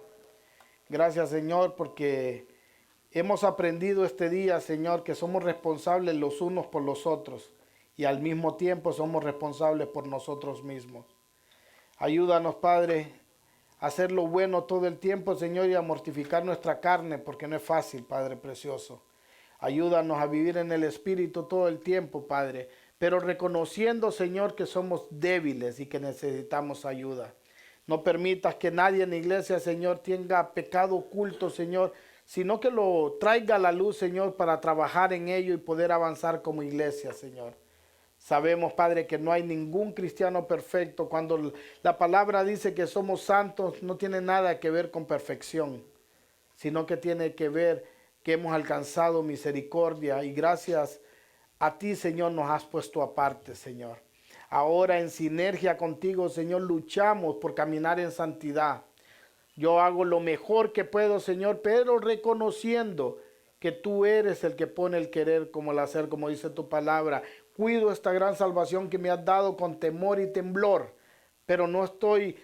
Gracias, Señor, porque Hemos aprendido este día, Señor, que somos responsables los unos por los otros y al mismo tiempo somos responsables por nosotros mismos. Ayúdanos, Padre, a hacer lo bueno todo el tiempo, Señor, y a mortificar nuestra carne, porque no es fácil, Padre precioso. Ayúdanos a vivir en el Espíritu todo el tiempo, Padre, pero reconociendo, Señor, que somos débiles y que necesitamos ayuda. No permitas que nadie en la iglesia, Señor, tenga pecado oculto, Señor, sino que lo traiga a la luz, Señor, para trabajar en ello y poder avanzar como iglesia, Señor. Sabemos, Padre, que no hay ningún cristiano perfecto. Cuando la palabra dice que somos santos, no tiene nada que ver con perfección, sino que tiene que ver que hemos alcanzado misericordia y gracias a ti, Señor, nos has puesto aparte, Señor. Ahora en sinergia contigo, Señor, luchamos por caminar en santidad. Yo hago lo mejor que puedo, Señor, pero reconociendo que tú eres el que pone el querer como el hacer, como dice tu palabra. Cuido esta gran salvación que me has dado con temor y temblor, pero no estoy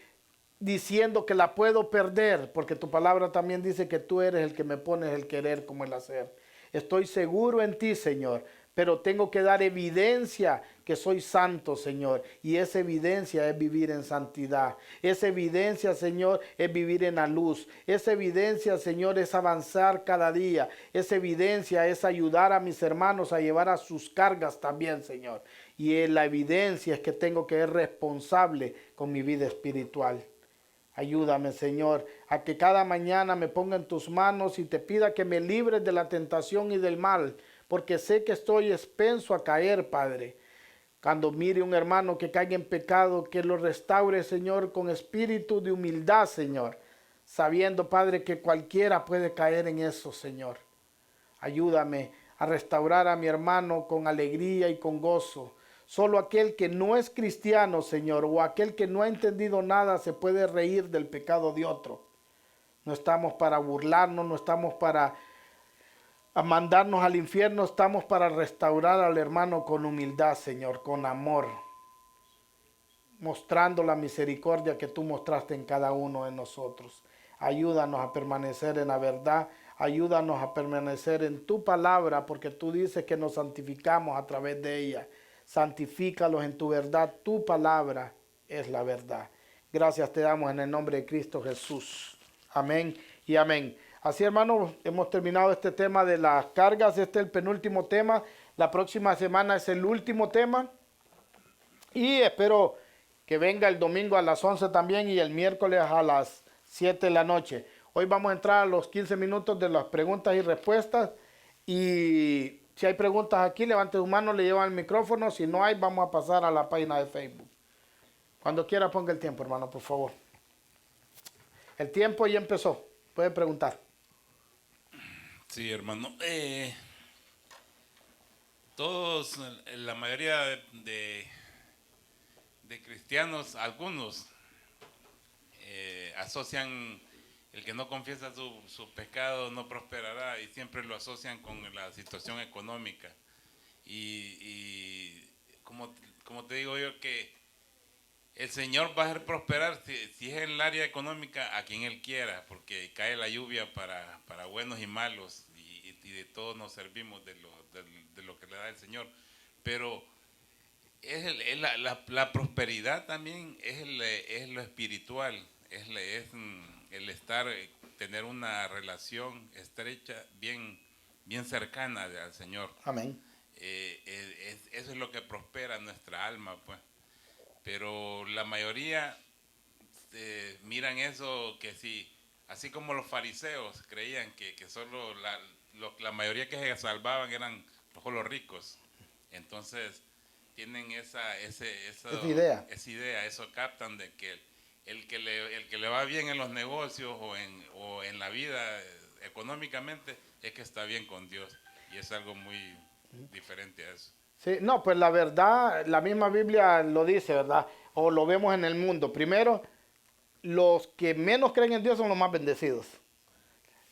diciendo que la puedo perder, porque tu palabra también dice que tú eres el que me pones el querer como el hacer. Estoy seguro en ti, Señor, pero tengo que dar evidencia que soy santo, Señor, y esa evidencia es vivir en santidad. Esa evidencia, Señor, es vivir en la luz. Esa evidencia, Señor, es avanzar cada día. Esa evidencia es ayudar a mis hermanos a llevar a sus cargas también, Señor. Y la evidencia es que tengo que ser responsable con mi vida espiritual. Ayúdame, Señor, a que cada mañana me ponga en tus manos y te pida que me libres de la tentación y del mal, porque sé que estoy expenso a caer, Padre. Cuando mire un hermano que caiga en pecado, que lo restaure, Señor, con espíritu de humildad, Señor, sabiendo, Padre, que cualquiera puede caer en eso, Señor. Ayúdame a restaurar a mi hermano con alegría y con gozo. Solo aquel que no es cristiano, Señor, o aquel que no ha entendido nada, se puede reír del pecado de otro. No estamos para burlarnos, no estamos para mandarnos al infierno, estamos para restaurar al hermano con humildad, Señor, con amor, mostrando la misericordia que tú mostraste en cada uno de nosotros. Ayúdanos a permanecer en la verdad, ayúdanos a permanecer en tu palabra, porque tú dices que nos santificamos a través de ella. Santifícalos en tu verdad, tu palabra es la verdad. Gracias te damos en el nombre de Cristo Jesús. Amén y amén. Así, hermanos, hemos terminado este tema de las cargas. Este es el penúltimo tema. La próxima semana es el último tema. Y espero que venga el domingo a las 11 también y el miércoles a las 7 de la noche. Hoy vamos a entrar a los 15 minutos de las preguntas y respuestas. Y si hay preguntas aquí, levante su mano, le llevan el micrófono. Si no hay, vamos a pasar a la página de Facebook. Cuando quiera ponga el tiempo, hermano, por favor. El tiempo ya empezó. Puede preguntar. Sí, hermano. Todos, la mayoría de cristianos, algunos, asocian el que no confiesa su pecado no prosperará y siempre lo asocian con la situación económica. Y como te digo yo, que el Señor va a hacer prosperar si es en el área económica a quien Él quiera, porque cae la lluvia para buenos y malos y de todos nos servimos de lo que le da el Señor. Pero la prosperidad también es lo espiritual, es el tener una relación estrecha, bien cercana al Señor. Amén. Eso es lo que prospera nuestra alma, pues. Pero la mayoría miran eso que sí, así como los fariseos creían que solo la mayoría que se salvaban eran los ricos. Entonces tienen esa idea, eso captan de que el que le va bien en los negocios o en la vida económicamente es que está bien con Dios, y es algo muy diferente a eso. Sí, no, pues la verdad, la misma Biblia lo dice, ¿verdad? O lo vemos en el mundo. Primero, los que menos creen en Dios son los más bendecidos.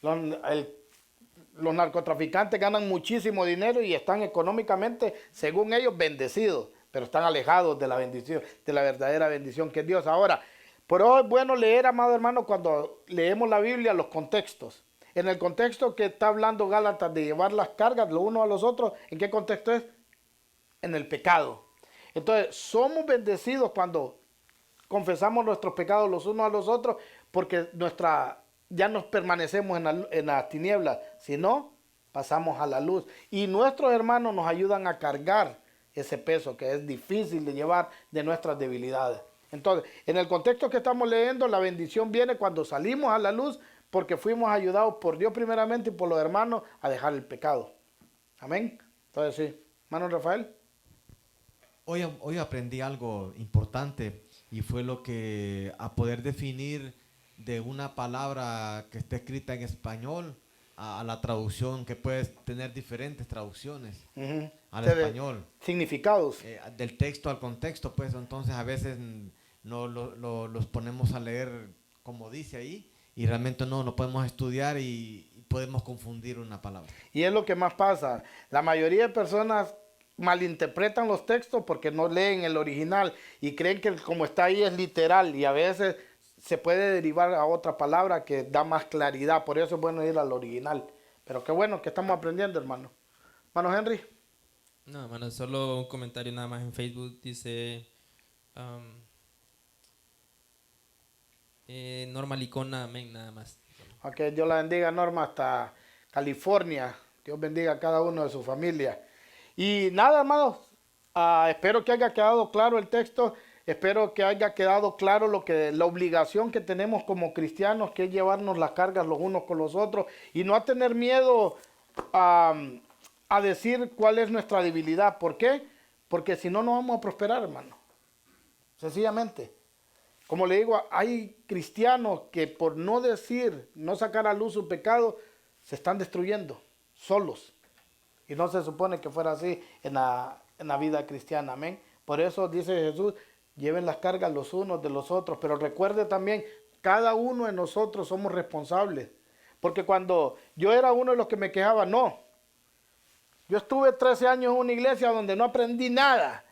Los narcotraficantes ganan muchísimo dinero y están económicamente, según ellos, bendecidos, pero están alejados de la bendición, de la verdadera bendición que es Dios. Ahora, por eso es bueno leer, amado hermano, cuando leemos la Biblia, los contextos. en el contexto que está hablando Gálatas de llevar las cargas los unos a los otros, ¿en qué contexto es? En el pecado. Entonces, somos bendecidos cuando confesamos nuestros pecados los unos a los otros, porque ya nos permanecemos en las tinieblas, sino pasamos a la luz. Y nuestros hermanos nos ayudan a cargar ese peso que es difícil de llevar de nuestras debilidades. Entonces, en el contexto que estamos leyendo, la bendición viene cuando salimos a la luz, porque fuimos ayudados por Dios primeramente y por los hermanos a dejar el pecado. Amén. Entonces, sí. Hermano Rafael. Hoy aprendí algo importante y fue lo que a poder definir de una palabra que está escrita en español a la traducción, que puedes tener diferentes traducciones al español. Significados. Del texto al contexto, pues entonces a veces no los ponemos a leer como dice ahí y realmente no podemos estudiar y podemos confundir una palabra. Y es lo que más pasa. La mayoría de personas malinterpretan los textos porque no leen el original y creen que como está ahí es literal, y a veces se puede derivar a otra palabra que da más claridad. Por eso es bueno ir al original. Pero qué bueno que estamos aprendiendo, hermano. Hermano Henry. No, hermano, solo un comentario nada más en Facebook. Dice Norma Licona, amén, nada más. Ok, Dios la bendiga, Norma, hasta California. Dios bendiga a cada uno de su familia. Y nada, hermanos, espero que haya quedado claro el texto. Espero que haya quedado claro la obligación que tenemos como cristianos, que es llevarnos las cargas los unos con los otros y no a tener miedo a decir cuál es nuestra debilidad. ¿Por qué? Porque si no, no vamos a prosperar, hermano. Sencillamente. Como le digo, hay cristianos que por no decir, no sacar a luz su pecado, se están destruyendo solos. Y no se supone que fuera así en la vida cristiana. Amén. Por eso dice Jesús, lleven las cargas los unos de los otros. Pero recuerde también, cada uno de nosotros somos responsables. Porque cuando yo era uno de los que me quejaba, no. Yo estuve 13 años en una iglesia donde no aprendí nada.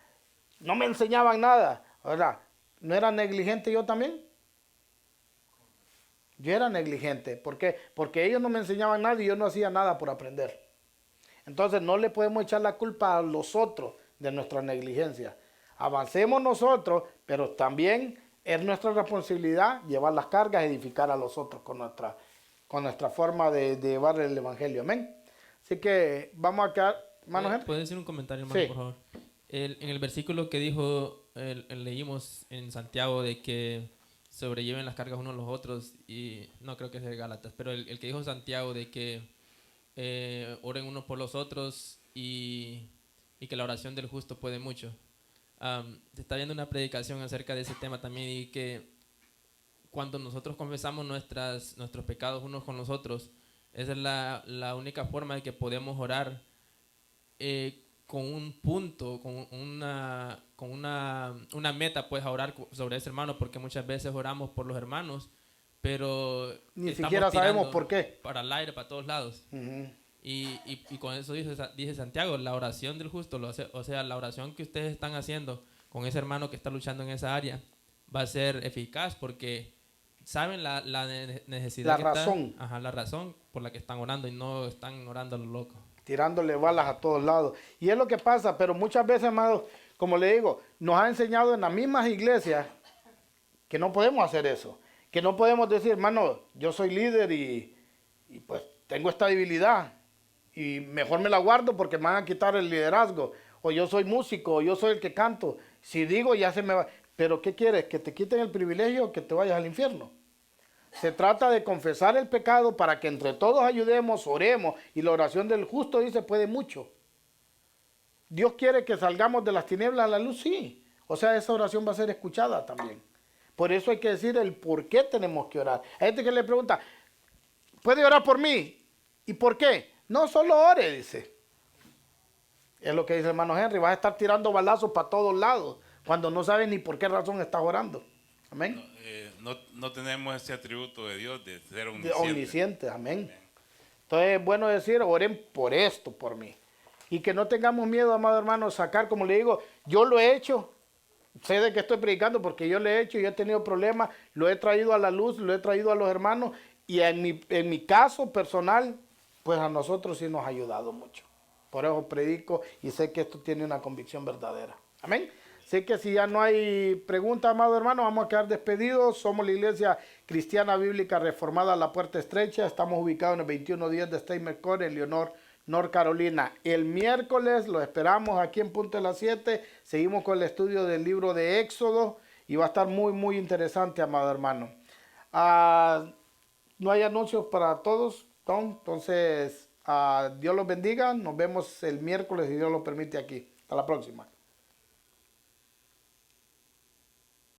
No me enseñaban nada. Ahora, ¿no era negligente yo también? Yo era negligente. ¿Por qué? Porque ellos no me enseñaban nada y yo no hacía nada por aprender. Entonces no le podemos echar la culpa a los otros de nuestra negligencia. Avancemos nosotros, pero también es nuestra responsabilidad llevar las cargas, edificar a los otros con nuestra forma de llevar el evangelio. Amén. Así que vamos a quedar. ¿Puede decir un comentario, hermano, sí, por favor? En el versículo que dijo, leímos en Santiago de que sobrelleven las cargas unos a los otros, y no creo que sea de Gálatas, pero el que dijo Santiago de que oren unos por los otros y que la oración del justo puede mucho. Se está viendo una predicación acerca de ese tema también, y que cuando nosotros confesamos nuestros pecados unos con los otros, esa es la única forma de que podemos orar con un punto, con una meta, pues, a orar sobre ese hermano, porque muchas veces oramos por los hermanos, pero ni siquiera sabemos por qué. Para el aire, para todos lados. Y con eso dice Santiago, la oración del justo, o sea, la oración que ustedes están haciendo con ese hermano que está luchando en esa área, va a ser eficaz porque saben la necesidad. La razón por la que están orando, y no están orando a lo loco. Tirándole balas a todos lados. Y es lo que pasa, pero muchas veces, hermanos, como le digo, nos ha enseñado en las mismas iglesias que no podemos hacer eso. Que no podemos decir, hermano, yo soy líder y pues tengo esta debilidad y mejor me la guardo porque me van a quitar el liderazgo. O yo soy músico, o yo soy el que canto. Si digo, ya se me va. Pero ¿qué quieres? ¿Que te quiten el privilegio o que te vayas al infierno? Se trata de confesar el pecado para que entre todos ayudemos, oremos. Y la oración del justo, dice, puede mucho. Dios quiere que salgamos de las tinieblas a la luz, sí. O sea, esa oración va a ser escuchada también. Por eso hay que decir el por qué tenemos que orar. Hay gente que le pregunta, ¿puede orar por mí? ¿Y por qué? No, solo ore, dice. Es lo que dice el hermano Henry, vas a estar tirando balazos para todos lados cuando no sabes ni por qué razón estás orando. Amén. No tenemos ese atributo de Dios de ser omnisciente. Omnisciente, amén. Entonces es bueno decir, oren por esto, por mí. Y que no tengamos miedo, amado hermano, sacar, como le digo, yo lo he hecho. Sé de qué estoy predicando porque yo lo he hecho y he tenido problemas, lo he traído a la luz, lo he traído a los hermanos Y en mi caso personal, pues a nosotros sí nos ha ayudado mucho. Por eso predico y sé que esto tiene una convicción verdadera. Amén. Sé que si ya no hay preguntas, amado hermano, vamos a quedar despedidos. Somos la Iglesia Cristiana Bíblica Reformada La Puerta Estrecha. Estamos ubicados en el 2110 de Steinmetz Court, en Leonor, North Carolina. El miércoles lo esperamos aquí en punto de las 7. Seguimos con el estudio del libro de Éxodo y va a estar muy, muy interesante, amado hermano. No hay anuncios para todos, ¿no? Entonces, Dios los bendiga. Nos vemos el miércoles, si Dios lo permite, aquí. Hasta la próxima.